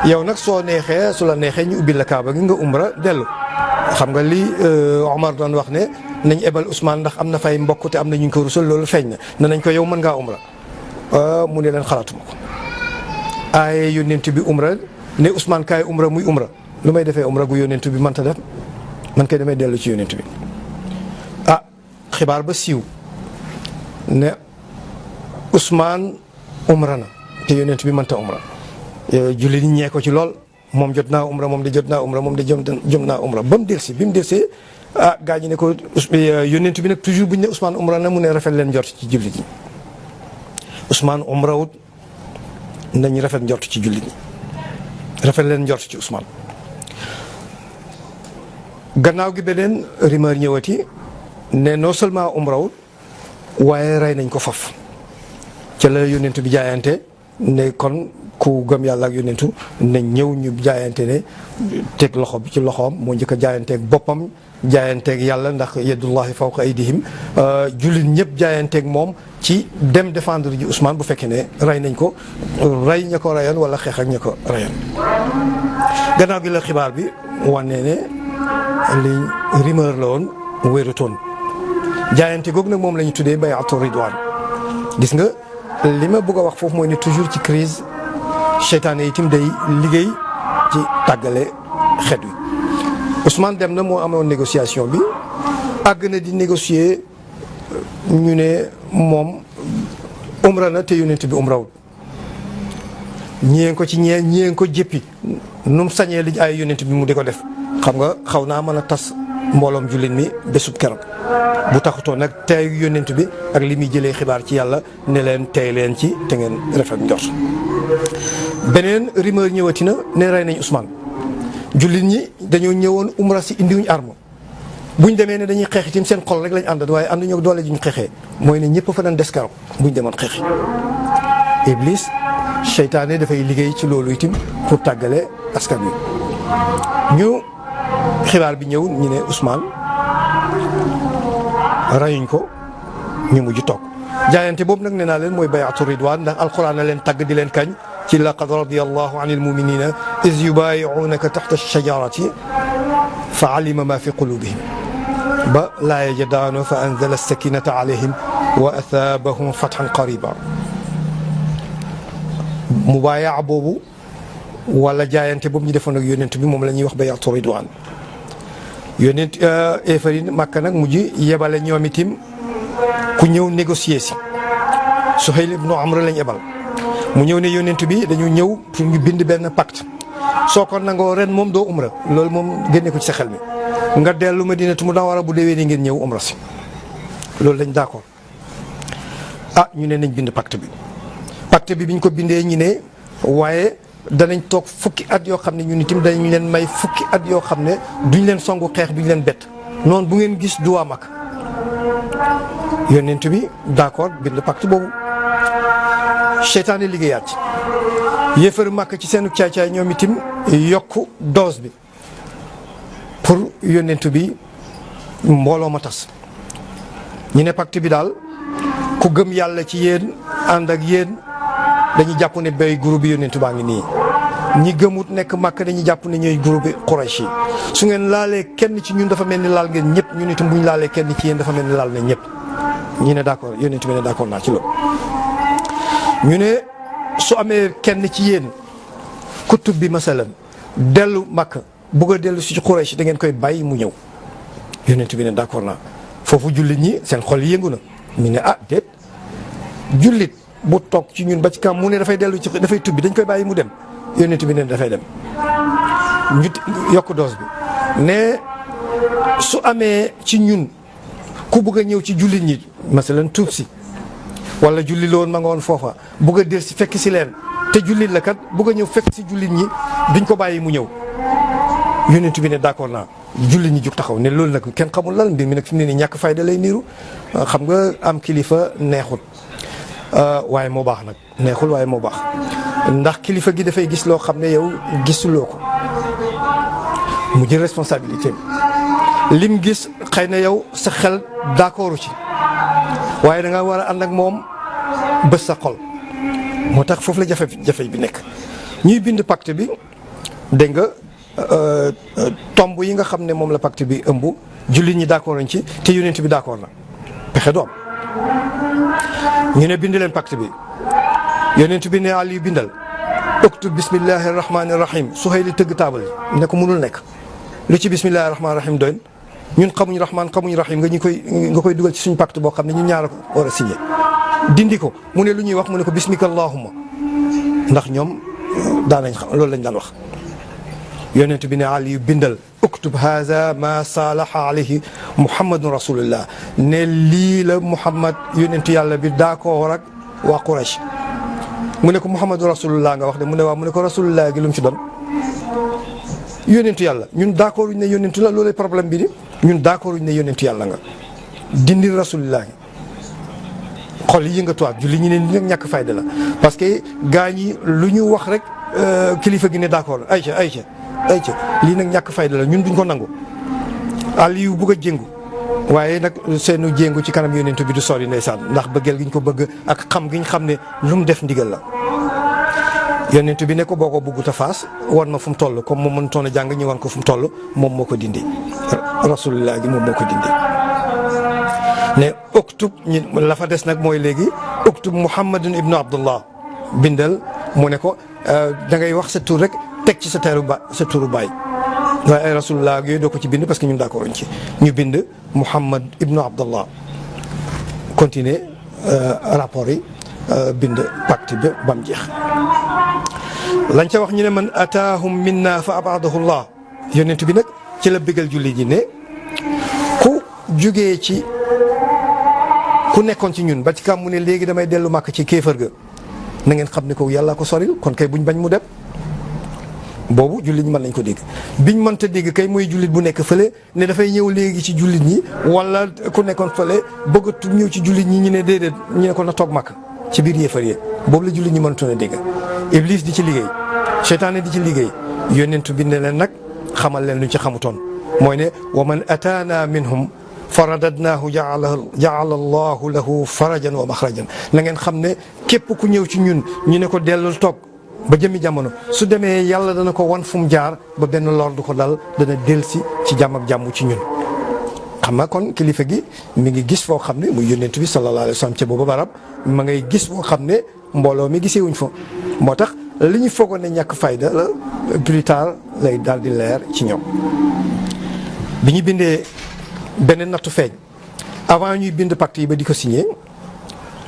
yow nag soo neexee su la neexee ñu ubbil la kaaba gi nga umra dellu xam nga li Omar doon wax ne nañ ebal Ousmane ndax am na fay mbokk te am na ñu ko rusal loolu feeñ na nañ ko yow mën ngaa umra mu ne leen xalaatuma ko aaye yónnent bi umra ne Ousmane kaay umra muy umra lu may defee umra gu yónnent bi mënta def man kay damay dellu ci yónnent bi ah xibaar ba siiw ne Ousmane umra na te yónnent bi mënta umra julli ni ñee ko ci lool moom jot naa umra moom de jot naa umra moom de jom naa umra ba mu delsi bi mu delsee ah gaa ñi ne ko yónnent bi nag toujours buñ ne Ousmane umra na mu ne rafet leen njort ci jullit ñi Ousmane umra wut nañ rafet njort ci jullit ñi rafet leen njort ci Ousmane gannaaw gi beneen rumeur ñëwati ne non seulement umra wut waaye rey nañ ko faf ca la yónnent bi jaayante ne kon ku gëm yàlla ak yónnentu nañ ñëw ñu jaayante ne teg loxo bi ci loxoom moo njëkk a jaayanteeg boppam jaayanteeg yàlla ndax yadullahi fawqa aydihim jullit ñëpp jaayanteeg moom ci dem défendre ji Ousmane bu fekkee ne rey nañ ko rey ña ko reyoon wala xeex ak ña ko reyoon gannaaw gi la xibaar bi wane ne li rumeur la woon wéerutoon jaayante googu nag moom la ñu tuddee bay'atu ridwaan gis nga li ma bëgg a wax foofu mooy ne toujours ci crise seytaane itam day liggéey ci tàggale xeet wi Ousmane dem na moo amoon négociation bi àgg na di négocier ñu ne moom umra na te yónnent bi umrawul ñiyeen ko ci ñiyeen ko jéppi nu mu sañee li ay yónnent bi mu di ko def xam nga xaw naa mën a tas mbooloom jullit mi bésub keroog bu taxutoon nag tey yónnent bi ak li muy jëlee xibaar ci yàlla ne leen tey leen ci te ngeen rafet njort beneen rumeur ñëwati na ne rey nañ Ousmane jullit ñi dañoo ñëwoon umra si indiwuñ arme buñ demee ne dañuy xeex itam seen xol rek lañ àndat waaye ànduñu ak doole juñ xeexee mooy ne ñëpp fa doon des keroog buñ demoon xeexi Iblis seytaane dafay liggéey ci loolu itam pour tàggale askan wi ñu xibaar bi ñëw ñu ne Ousmane rayuñ ko ñu mujj toog jaayante boobu nag nee naa leen mooy bay'atu ridwaan ndax alquran na leen tagg di leen kañ ci laqad radiyallahu anil muminina iz yubayi'unaka taxta ash-shajarati fa alima ma fi qulubihim ba laaya ja daano fa anzala as-sakinata alayhim wa athaabahum fathan qariba mubaayaa boobu wala jaayante boobu ñu defoon ak yonent bi moom la ñuy wax bay'atu ridwaan yonent éefar yi Makka nag mujj yebale ñoom itam ku ñëw négocier si Suhayl ibnu Amr lañ yebal mu ñëw ne yonent bi dañu ñëw pour ñu bind benn pacte soo ko nangoo ren moom doo umra loolu moom génne ko ci sa xel mi nga dellu Madinatu Munawwara bu déwee ni ngeen ñëw umra si loolu lañ d'accord ñu ne nañ bind pacte bi biñ ko bindee ñu ne waaye danañ toog fukki at yoo xam ne ñun itam danañ leen may fukki at yoo xam ne duñ leen songu xeex duñ leen bett noonu bu ngeen gis du waa Makka yonent bi d'accord bind pacte boobu seytaane liggéeyaat ci yéefaru Makka ci seenu caay-caay ñoom itam yokku dose bi pour yonent bi mbooloo ma tas ñu ne pacte bi daal ku gëm yàlla ci yéen ànd ak yéen dañuy jàpp ne bay groupe yonent baa ngi nii ñi gëmut nekk Makka dañuy jàpp ne ñooy groupe Quraysh yi su ngeen laalee kenn ci ñun dafa mel ni laal ngeen ñëpp ñun itam bu ñu laalee kenn ci yéen dafa mel ni laal na ñëpp ñi ne d'accord yonent bi ne d'accord naa ci loolu. ñu ne su amee kenn ci yéen kutub bi masalan dellu Makka bugg a dellu si ci Quraysh da ngeen koy bàyyi mu ñëw yonent bi ne d'accord naa foofu jullit ñi seen xol yëngu na ñu ne déet jullit bu toog ci ñun ba ci kam mu ne dafay dellu ci dafay tubbi dañ koy bàyyi mu dem yonent bi ne dafay dem ñu yokk dose bi ne su amee ci ñun ku bugg a ñëw ci jullit ñi masalan tuub si wala julli la woon ma nga woon foofa bugg a del si fekk si leen te jullit la kat bugg a ñëw fekk si jullit ñi duñ ko bàyyi mu ñëw yonent bi ne d'accord naa jullit ñi jug taxaw ne loolu nag kenn xamul lan mbir mi nag fi mu ne nii ñàkk fayda lay niiru xam nga am kilifa neexut waaye moo baax nag neexul waaye moo baax ndax kilifa gi dafay gis loo xam ne yow gisuloo ko mu jël responsabilité lim gis xëy na yow sa xel d'accordu ci waaye da nga war a ànd ak moom bés sa xol moo tax foofu la jafe bi nekk ñuy bind pacte bi dégg nga tomb yi nga xam ne moom la pacte bi ëmb jullit ñi d'accord nañ ci te yonent bi d'accord na pexe doom ñu ne bind leen pacte bi yonent bi ne Ali bindal uktub bismillahi rahmani rahim Suhayli tëgg taabal ne ko mënul nekk lu ci bismillahi rahmani rahim doon ñun xamuñ rahman xamuñ rahim nga koy dugal ci suñu pacte boo xam ne ñun ñaar a ko war a signé dindi ko mu ne lu ñuy wax mu ne ko bismika allahumma ndax ñoom daanañ xam loolu lañ daan wax yonent bi ne Ali bindal uktub haza ma salaha alayhi muhammadun rasulullah ne lii la muhammad yonentu yàlla bi d'accord ak waa Quraysh mu ne ko muhammadun rasulullah nga wax de mu ne waaw mu ne ko rasulullah gi lu mu ci doon yonentu yàlla ñun d'accord uñ ne yonentu la loolu problème bi ni ñun d'accord uñ ne yonentu yàlla nga dindi rasulullah gi xol yi yëngatuwaat julli ñu ne ni nag ñàkk fayda la parce que gaa ñi lu ñu wax rek kilifa gi ne d'accord ayca lii nag ñàkk fayda la ñun duñ ko nangu Aliou bugg a jéngu waaye nag seenu jéngu ci kanam yonent bi du sori ndeysaan ndax bëggeel gi ñu ko bëgg ak xam gi ñu xam ne lu mu def ndigal la yonent bi ne ko boo ko bugg ta faas wan ma fu mu toll comme moom mënutoon a jàng ñu wan ko fu mu toll moom moo ko dindi rasulullah gi moom moo ko dindi ne uktub ñi la fa des nag mooy léegi uktub muhammadun ibnu abdullah bindal mu ne ko da ngay wax sa tur rek teg ci sa turu baay waaye ay rasulullah ak yooyu doo ko ci bind parce que ñun d'accord ci ñu bind Muhammad ibnu Abdallah continuer rapport yi bind pacte bi ba mu jeex lañ ca wax ñu ne man ataahum minna fa abadahu llah yonent bi nag ci la bégal julli ji ne ku jugee ci ku nekkoon ci ñun ba ci kam mu ne léegi damay dellu màkk ci kéefër ga na ngeen xam ne ko yàlla ko soril kon kay buñ bañ mu dem boobu jullit ñi mën nañ ko dégg biñ mënta dégg kay mooy jullit bu nekk fële ne dafay ñëw léegi ci jullit ñi wala ku nekkoon fële bëggatu ñëw ci jullit ñi ñu ne déedéet ñu ne ko na toog màkk ci biir yéefar yi boobu la jullit ñi mënatoon a dégg Iblis di ci liggéey seytaane di ci liggéey yonent bi ne leen nag xamal leen luñ ci xamutoon mooy ne wa man ataana minhum faradadnaahu jaala allahu lahu farajan wa maxrajan na ngeen xam ne képp ku ñëw ci ñun ñu ne ko dellul toog ba jëmi jamono su demee yàlla dana ko wan fu mu jaar ba benn lor du ko dal dana delsi ci jàmm ak jàmm ci ñun. xam nga kon kilifa gi mi ngi gis foo xam ne muy yónnent bi sallallahu alayhi wa sallam ca boobu barab ma ngay gis foo xam ne mbooloo mi gisee wuñ fa moo tax li ñu foogoon ne ñàkk fayda la plus tard lay daal di leer ci ñoom. bi ñu bindee beneen nattu feeñ avant ñuy bind pacte yi ba di ko signé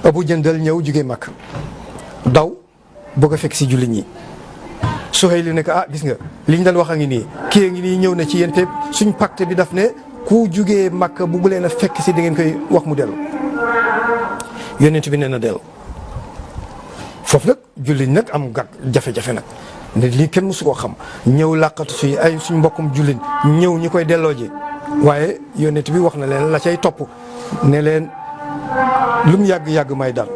Abu Jandal ñëw jugee Makka daw bëgg a fekk si jullit ñi Suhayl ne ko gis nga liñ daan wax a ngi nii kii a ngi nii ñëw na ci yéen te suñ pacte bi daf ne ku jugee Makka bugg leen a fekk si da ngeen koy wax mu dellu yonent bi nee na dellu foofu nag jullit nag am gàtt jafe-jafe nag ne lii kenn mësu koo xam ñëw làqatu suñ mbokkum jullit ñëw ñi koy delloo ji waaye yonent bi wax na leen la cay topp ne leen lu mu yàgg-yàgg may dal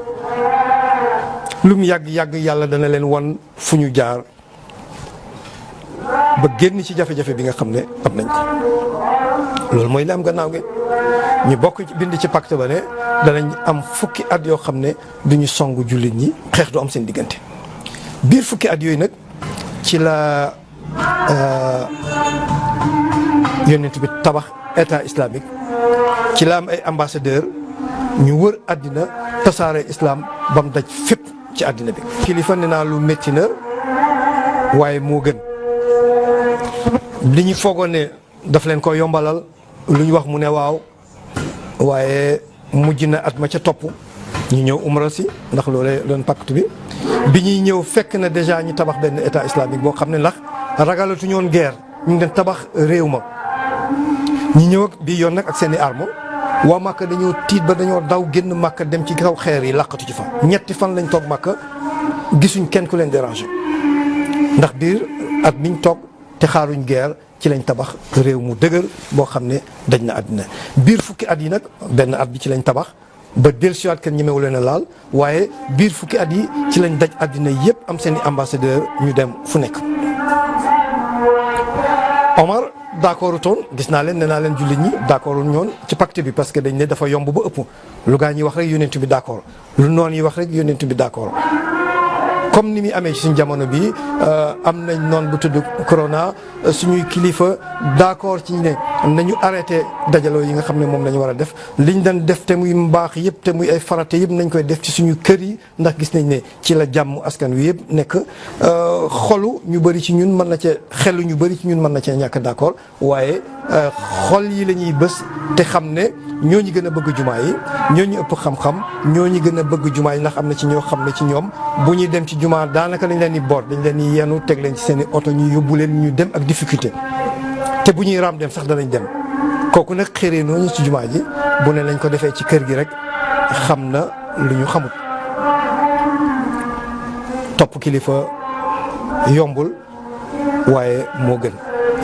lu mu yàgg-yàgg yàlla dana leen wan fu ñu jaar ba génn ci jafe-jafe bi nga xam ne am nañ ko loolu mooy li am gannaaw gi ñu bokk bind ci pacte ba ne danañ am fukki at yoo xam ne duñu songu jullit ñi xeex du am seen diggante biir fukki at yooyu nag ci la yonent bi tabax état islamique ci la am ay ambassadeur ñu wër àddina tasaare islam ba mu daj fépp ci àddina bi. kilifa ne naa lu métti na waaye moo gën li ñu foogoon ne daf leen ko yombalal lu ñu wax mu ne waaw waaye mujj na at ma ca topp ñu ñëw umra si ndax loolee doon pacte bi ñuy ñëw fekk na déjà ñu tabax benn état islamique boo xam ne ndax ragalatuñu woon guerre ñu ngi leen tabax réew ma ñu ñëw ak bii yoon nag ak seen i arme waa Màkka dañoo tiit ba dañoo daw génn Màkka dem ci kaw xeer yi làqatu ci fa ñetti fan lañ toog Màkka gisuñ kenn ku leen déranger ndax biir at miñ toog te xaaruñ guerre ci lañ tabax réew mu dëgër boo xam ne daj na àddina biir fukki at yi nag benn at bi ci lañ tabax ba dellusiwaat kenn ñemewu leen a laal waaye biir fukki at yi ci lañ daj àddina yëpp am seen i ambassadeur ñu dem fu nekk. Omar d'accord toon gis naa leen nee naa leen jullit ñi d'accord ñoon ci pacte bi parce que dañ ne dafa yomb ba ëpp lu gaa ñi wax rek yonent bi d'accord lu noon yi wax rek yonent bi d'accord. comme ni muy amee ci suñ jamono bi am nañ noon bu tudd corona suñuy kilifa d'accord ci ne nañu arrêté dajaloo yi nga xam ne moom la ñu war a def liñ daan def te muy mbaax yëpp te muy ay farate yëpp nañ koy def ci suñu kër yi ndax gis nañ ne ci la jàmm askan wi yëpp nekk xolu ñu bëri ci ñun mën na cee xelu ñu bëri ci ñun mën na cee ñàkk d'accord waaye xol yi la ñuy bës te xam ne ñoo ñi gën a bëgg jumaa yi ñoo ñu ëpp xam-xam ñoo ñi gën a bëgg jumaa yi ndax am na ci ñoo xam ne ci ñoom bu ñuy dem ci jumaa daanaka dañ leen di boot dañ leen di yenu teg leen ci seen i oto ñu yóbbu leen ñu dem ak difficulté te bu ñuy raam dem sax danañ dem kooku nag xëree noonu ci jumaa ji bu ne lañ ko defee ci kër gi rek xam na lu ñu xamut topp kilifa yombul waaye moo gën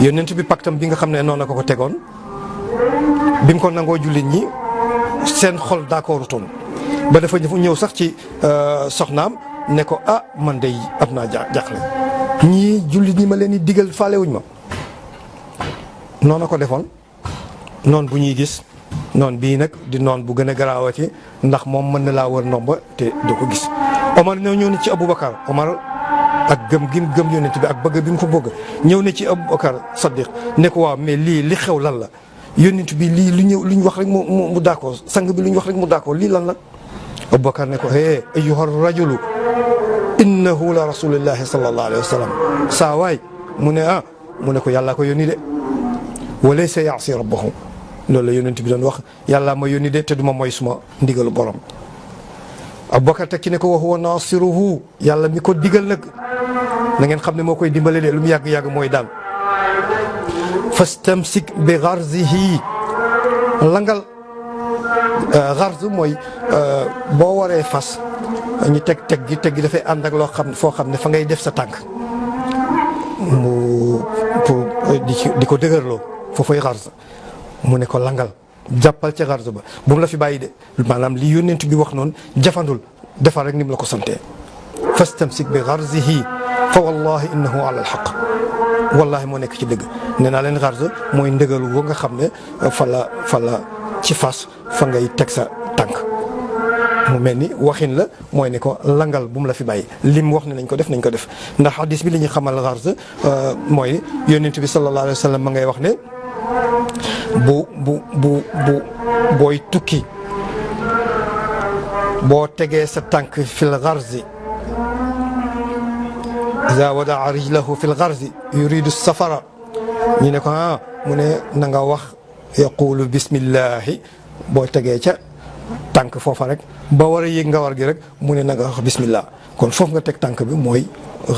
yonent bi pactam bi nga xam ne noonu la ko tegoon bi mu ko nangoo jullit ñi seen xol d'accord toon ba dafa ñëw sax ci soxnaam ne ko man day am naa jaaxle ñii jullit ñi ma leen di digal faalewuñ ma noonu la ko defoon noon bu ñuy gis noon bii nag di noon bu gën a garaawati ndax moom mën na laa wër ndomba te du ko gis Omar ñëw na ci Aboubacar Omar ak gëm gi gëm yonent bi ak bëgg bi mu ko bëgg ñëw na ci Aboubacar Saddiq ne ko waaw mais lii li xew lan la yonent bi lii lu ñu wax rek mu d'accord sang bi lu ñu wax rek mu d'accord lii lan la Aboubacar ne ko ayyuha rajulu innahu la rasulillahi sallallahu alayhi wa sallam saa waay mu ne ko yàllaa ko yónni de wa laysa yaasi rabbahu loolu la yonent bi doon wax yàllaa ma yónni de te duma mooy suma ndigalu borom Aboubacar teg ci ne ko wa huwa nasiruhu yàlla mi ko digal nag na ngeen xam ne moo koy dimbale de lu mu yàgg-yàgg mooy daal fastamsik bi garzihi langal garz mooy boo waree fas ñu teg gi dafay ànd ak loo xam foo xam ne fa ngay def sa tànk mu pour di ko dëgërloo foofay garz mu ne ko langal jàppal ca garz ba bu mu la fi bàyyi de maanaam li yónnent bi wax noonu jafandul defal rek ni mu la ko santee fastamsik bi garzihi fa wallahi innahu ala alxaq wallahi moo nekk ci dëgg nee naa leen xarsa mooy ndëgalu woo nga xam ne fa la ci fas fa ngay teg sa tànk mu mel ni waxin la mooy ne ko langal bu mu la fi bàyyi lim wax ne nañ ko def ndax hadis bi li ñuy xamal xarsa mooy yonent bi sallallahu alayhi wa sallam ma ngay wax ne booy tukki boo tegee sa tànk fil xarsi iza wadaa rijlahu fil xarsi yuridu safara ñu ne ko mu ne na nga wax yaqulu bismillahi boo tegee ca tànk foofa rek ba war a yéeg nga war gi rek mu ne na nga wax bismillah kon foofu nga teg tànk bi mooy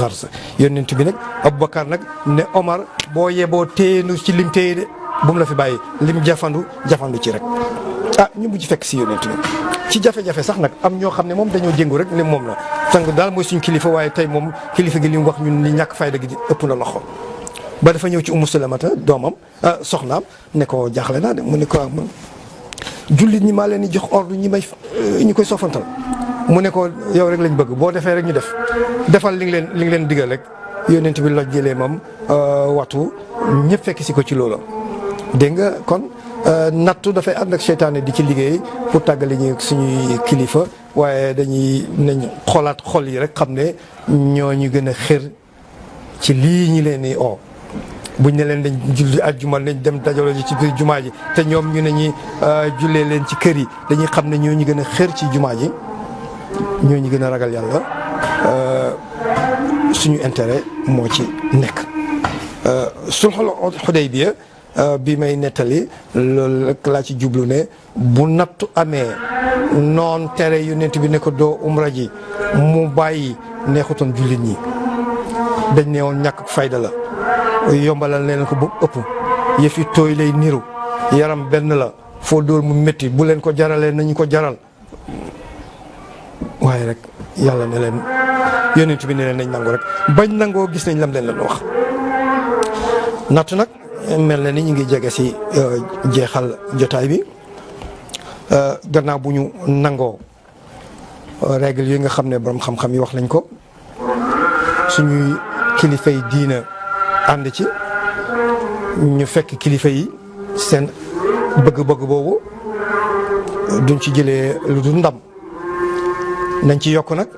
xars yonent bi nag Aboubacar nag ne Omar boo yeboo téyenu ci lim téye de bu mu la fi bàyyi lim jafandu ci rek ñu mujj fekk si yonent bi ci jafe-jafe sax nag am ñoo xam ne moom dañoo jéngu rek ne moom la sang daal mooy suñ kilifa waaye tey moom kilifa gi li mu wax ñun li ñàkk fayda gi ëpp na loxo ba dafa ñëw ci Ummu Salamata doomam soxnaam ne ko jaaxle naa de mu ne ko jullit ñi maa leen di jox ordre ñi koy sofantal mu ne ko yow rek lañ bëgg boo defee rek ñu defal li nga leen digal rek yonent bi loj jëlee moom wattu ñëpp fekk si ko ci loola dégg nga kon nattu dafay ànd ak seytaane di ci liggéey pour tàggale ñu suñuy kilifa waaye nañ xoolaat xol yi rek xam ne ñoo ñu gën a xër ci lii ñi leen di buñ ne leen dañ julli àjjuma nañ dem dajaloo ji ci biir jumaa ji te ñoom ñu ne ñi jullee leen ci kër yi dañuy xam ne ñoo ñu gën a xër ci jumaa ji ñoo ñu gën a ragal yàlla suñu intérêt moo ci nekk. sulhul Hudaybiya bi may nettali loolu rek laa ci jublu ne bu nattu amee noon tere yonent bi ne ko doo umra ji mu bàyyi neexutoon jullit ñi dañ ne woon ñàkk fayda la yombalal leen ko bu ëpp yëf yi tooy lay niru yaram benn la foo dóor mu métti bu leen ko jaralee nañu ko jaral waaye rek yàlla ne leen yonent bi ne leen nañ nangu rek bañ nangoo gis nañ lam leen wax nattu nag mel na ni ñu ngi jege si jeexal jotaay bi gannaaw bu ñu nangoo règle yi nga xam ne borom xam-xam yi wax nañ ko suñuy kilifa yi diina ànd ci ñu fekk kilifa yi seen bëgg-bëgg boobu duñ ci jëlee lu dul ndam nañ ci yokk nag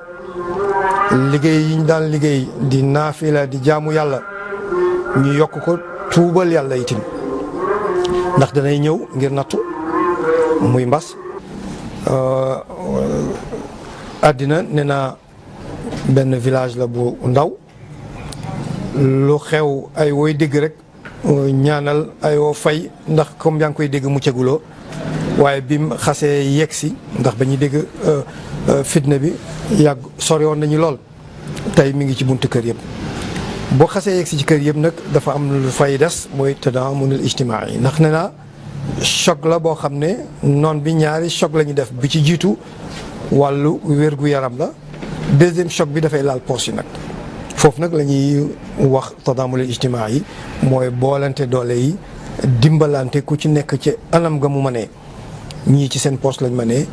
liggéey yi ñu daan liggéey di naafila di jaamu yàlla ñu yokk ko tuubal yàlla itam ndax danay ñëw ngir nattu muy mbas àddina nee na benn village la bu ndaw lu xew ay wooy dégg rek ñaanal ay woo fay ndax comme yaa ngi koy dégg muccaguloo waaye bim xasee yegg si ndax ba ñuy dégg fitna bi yàgg sori woon nañu lool tey mi ngi ci buntu kër yëpp boo xasee yegg si ci kër yëpp nag dafa am lu fay des mooy tadaamunul ijtimaa yi ndax nee naa choc la boo xam ne noon bi ñaari choc la ñu def bi ci jiitu wàllu wér-gu-yaram la deuxième choc bi dafay laal poche yi nag foofu nag la ñuy wax tadaamul ijtimaa yi mooy boolante doole yi dimbalante ku ci nekk ci anam ga mu mënee ñii ci seen poche lañ mënee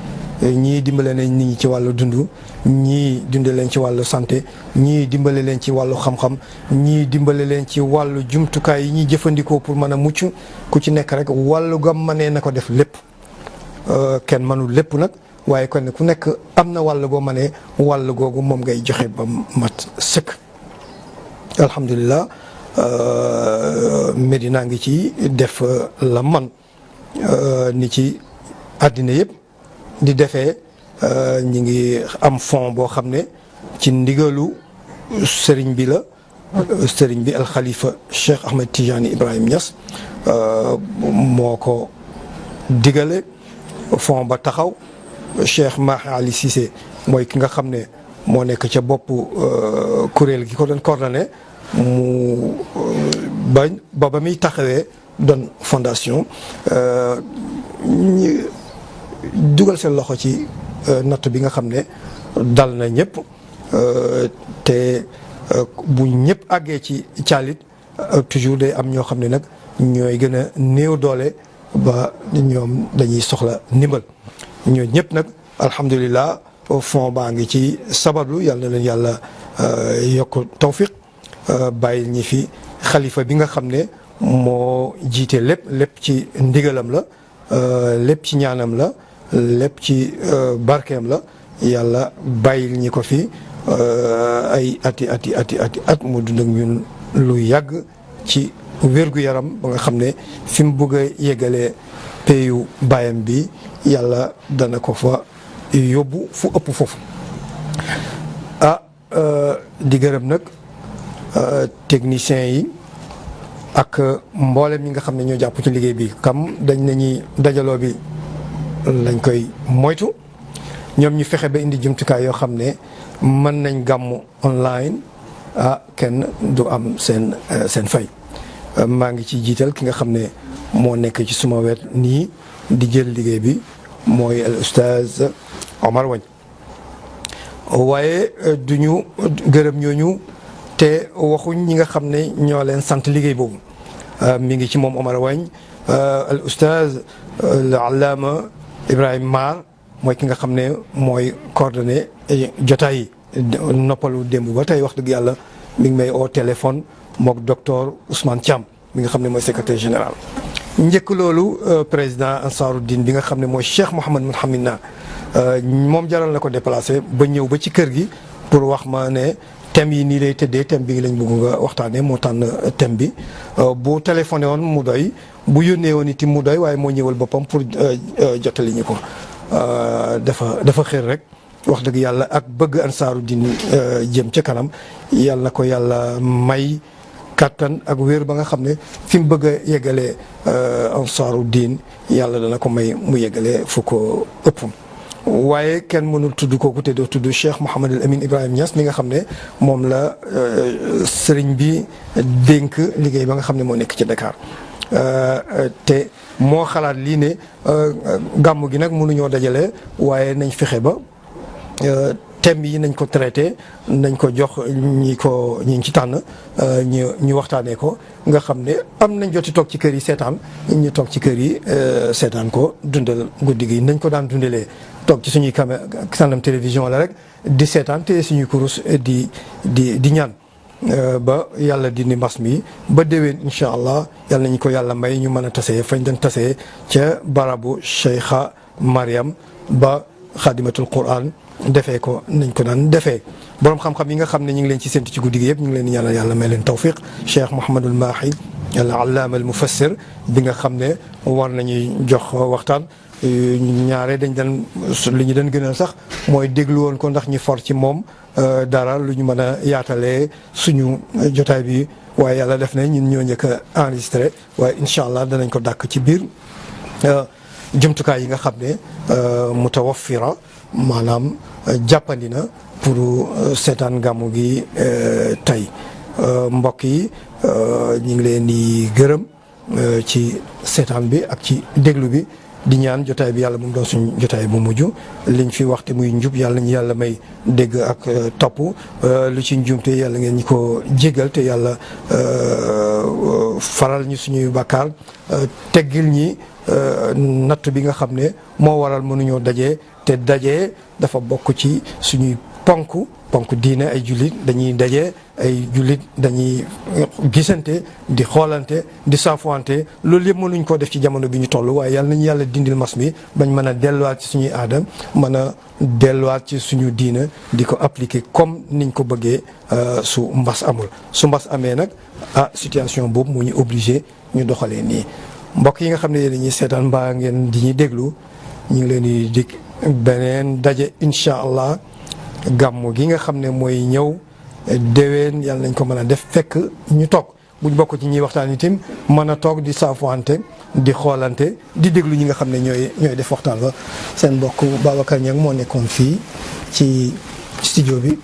ñii dimbale nañ nit ñi ci wàllu dund ñii dundee leen ci wàllu santé ñii dimbale leen ci wàllu xam-xam ñii dimbale leen ci wàllu jumtukaay yi ñuy jëfandikoo pour mën a mucc ku ci nekk rek wàllu gam mënee na ko def lépp kenn mënul lépp nag waaye kon ku nekk am na wàll goo mënee wàll googu moom ngay joxe ba mat sëkk. alhamdulilah Medina ngi ci def la man ni ci àddina yëpp di defee ñi ngi am fond boo xam ne ci ndigalu sëriñ bi la sëriñ bi alxalifa Cheikh Ahmed Tidiane Ibrahim Niass moo ko digale fond ba taxaw Cheikh Mahi Ali Cissé mooy ki nga xam ne moo nekk ca bopp kuréel gi ko doon coordonné mu ba muy taxawee doon fondation ñu dugal seen loxo ci natt bi nga xam ne dal na ñëpp te bu ñëpp àggee ci caalit toujours day am ñoo xam ne nag ñooy gën a néew doole ba ñoom dañuy soxla ndimbal ñoo ñëpp nag alhamdulilah fond baa ngi ci sabablu yàlla na leen yàlla yokk tawfiq bàyyil ñi fi xalifa bi nga xam ne moo jiite lépp ci ndigalam la lépp ci ñaanam la lépp ci barkeem la yàlla bàyyil ñi ko fi ay ati at mu dund ak ñun lu yàgg ci wér-gu-yaram ba nga xam ne fi mu bëgg a yeggalee peyu baayam bi yàlla dana ko fa yóbbu fu ëpp foofu di gërëm nag techniciens yi ak mboolem ñi nga xam ne ñoo jàpp ci liggéey bi kam dañ nañuy dajaloo bi lañ koy moytu ñoom ñu fexe ba indi jumtukaay yoo xam ne mën nañ gàmmu online kenn du am seen fay maa ngi ci jiital ki nga xam ne moo nekk ci suma wet nii di jël liggéey bi mooy al oustaz Omar Wagne waaye duñu gërëm ñooñu te waxuñ ñi nga xam ne ñoo leen sant liggéey boobu mi ngi ci moom Omar Wagne al oustaz al allaama Ibrahima Mar mooy ki nga xam ne mooy coordonné jotaay yi noppalu démb ba tey wax dëgg yàlla mi ngi may au téléphone mook docteur Ousmane Thiam mi nga xam ne mooy secrétaire général. njëkk loolu président Ansaruddin bi nga xam ne mooy Cheikh Mouhamad Mounhamid na moom jaral na ko déplacé ba ñëw ba ci kër gi pour wax ma ne thème yi nii lay tëddee thème bi lañ bëgg nga waxtaanee moo tànn thème bi bu téléphoné woon mu doy bu yónnee woon itam mu doy waaye moo ñëwal boppam pour jottali ñu ko dafa xër rek wax dëgg yàlla ak bëgg Ansaruddin jëm ca kanam yàlla na ko yàlla may kattan ak wér ba nga xam ne fi mu bëgg a yeggalee Ansaruddin yàlla dana ko may mu yeggalee fu ko ëpp. waaye kenn mënul tudd kooku te doo tudd Cheikh Mouhamad al Amin Ibrahima Niass mi nga xam ne moom la sëriñ bi dénk liggéey ba nga xam ne moo nekk ci Dakar te moo xalaat lii ne gàmm gi nag mënuñoo dajale waaye nañ fexe ba thème yi nañ ko traité nañ ko jox ñi ci tànn ñu waxtaanee ko nga xam ne am nañ joti toog ci kër yi seetaan ñu toog ci kër yi seetaan ko dundal guddi gi nañ ko daan dundalee toog ci suñuy kanam télévision la rek di seetaan te suñuy kurus di ñaan ba yàlla dindi mbas mi ba déwén incha allah yàlla nañu ko yàlla may ñu mën a tasee fañ dañ tasee ca barabu Cheikha Mariam ba xaadimatul Quran defee ko nañ ko daan defee borom xam-xam yi nga xam ne ñu ngi leen ci séntu ci guddi gi yëpp ñu ngi leen di ñaanal yàlla may leen tawfiq Cheikh Mouhamadul Mahi al allaama al mufassir bi nga xam ne war nañuy jox waxtaan ñaare dañ daan li ñu doon gënal sax mooy déglu woon ko ndax ñi for ci moom dara lu ñu mën a yaatalee suñu jotaay bi waaye yàlla def na ñun ñoo njëkk a enregistré waaye incha allah danañ ko dàkk ci biir jumtukaay yi nga xam ne mutawaffira maanaam jàppandi na pour seetaan gàmmu gi tey mbokk yi ñu ngi leen di gërëm ci seetaan bi ak ci déglu bi di ñaan jotaay bi yàlla bu mu doon suñ jotaay bu mujj liñ fi waxte muy njub yàlla ñu yàlla may dégg ak topp lu ci njuumte yàlla ngeen ñi ko jégal te yàlla faral ñu suñuy bàkkaar teggil ñi natt bi nga xam ne moo waral mënuñoo dajee te dajee dafa bokk ci suñuy ponk diine ay jullit dañuy daje ay jullit dañuy gisante di xoolante di saafuwante loolu yëpp mënuñ koo def ci jamono bi ñu toll waaye yàlla nañu yàlla dindil mas mi bañ mën a delluwaat ci suñuy aada mën a delluwaat ci suñu diine di ko appliquer comme niñ ko bëggee su mbas amul su mbas amee nag situation boobu moo ñu obligé ñu doxalee nii mbokk yi nga xam ne yéen ñuy seetaan mbaa ngeen di ñuy déglu ñu ngi leen di dig beneen daje incha allah gàmmu gi nga xam ne mooy ñëw déwén yàlla nañ ko mën a def fekk ñu toog buñ bokk ci ñuy waxtaan itam mën a toog di saafuwante di xoolante di déglu ñi nga xam ne ñooy def waxtaan ba seen mbokk Babacar Niang moo nekkoon fii ci studio bi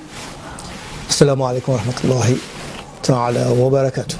asalaamaaleykum wa rahmatullahi taala wa barakatu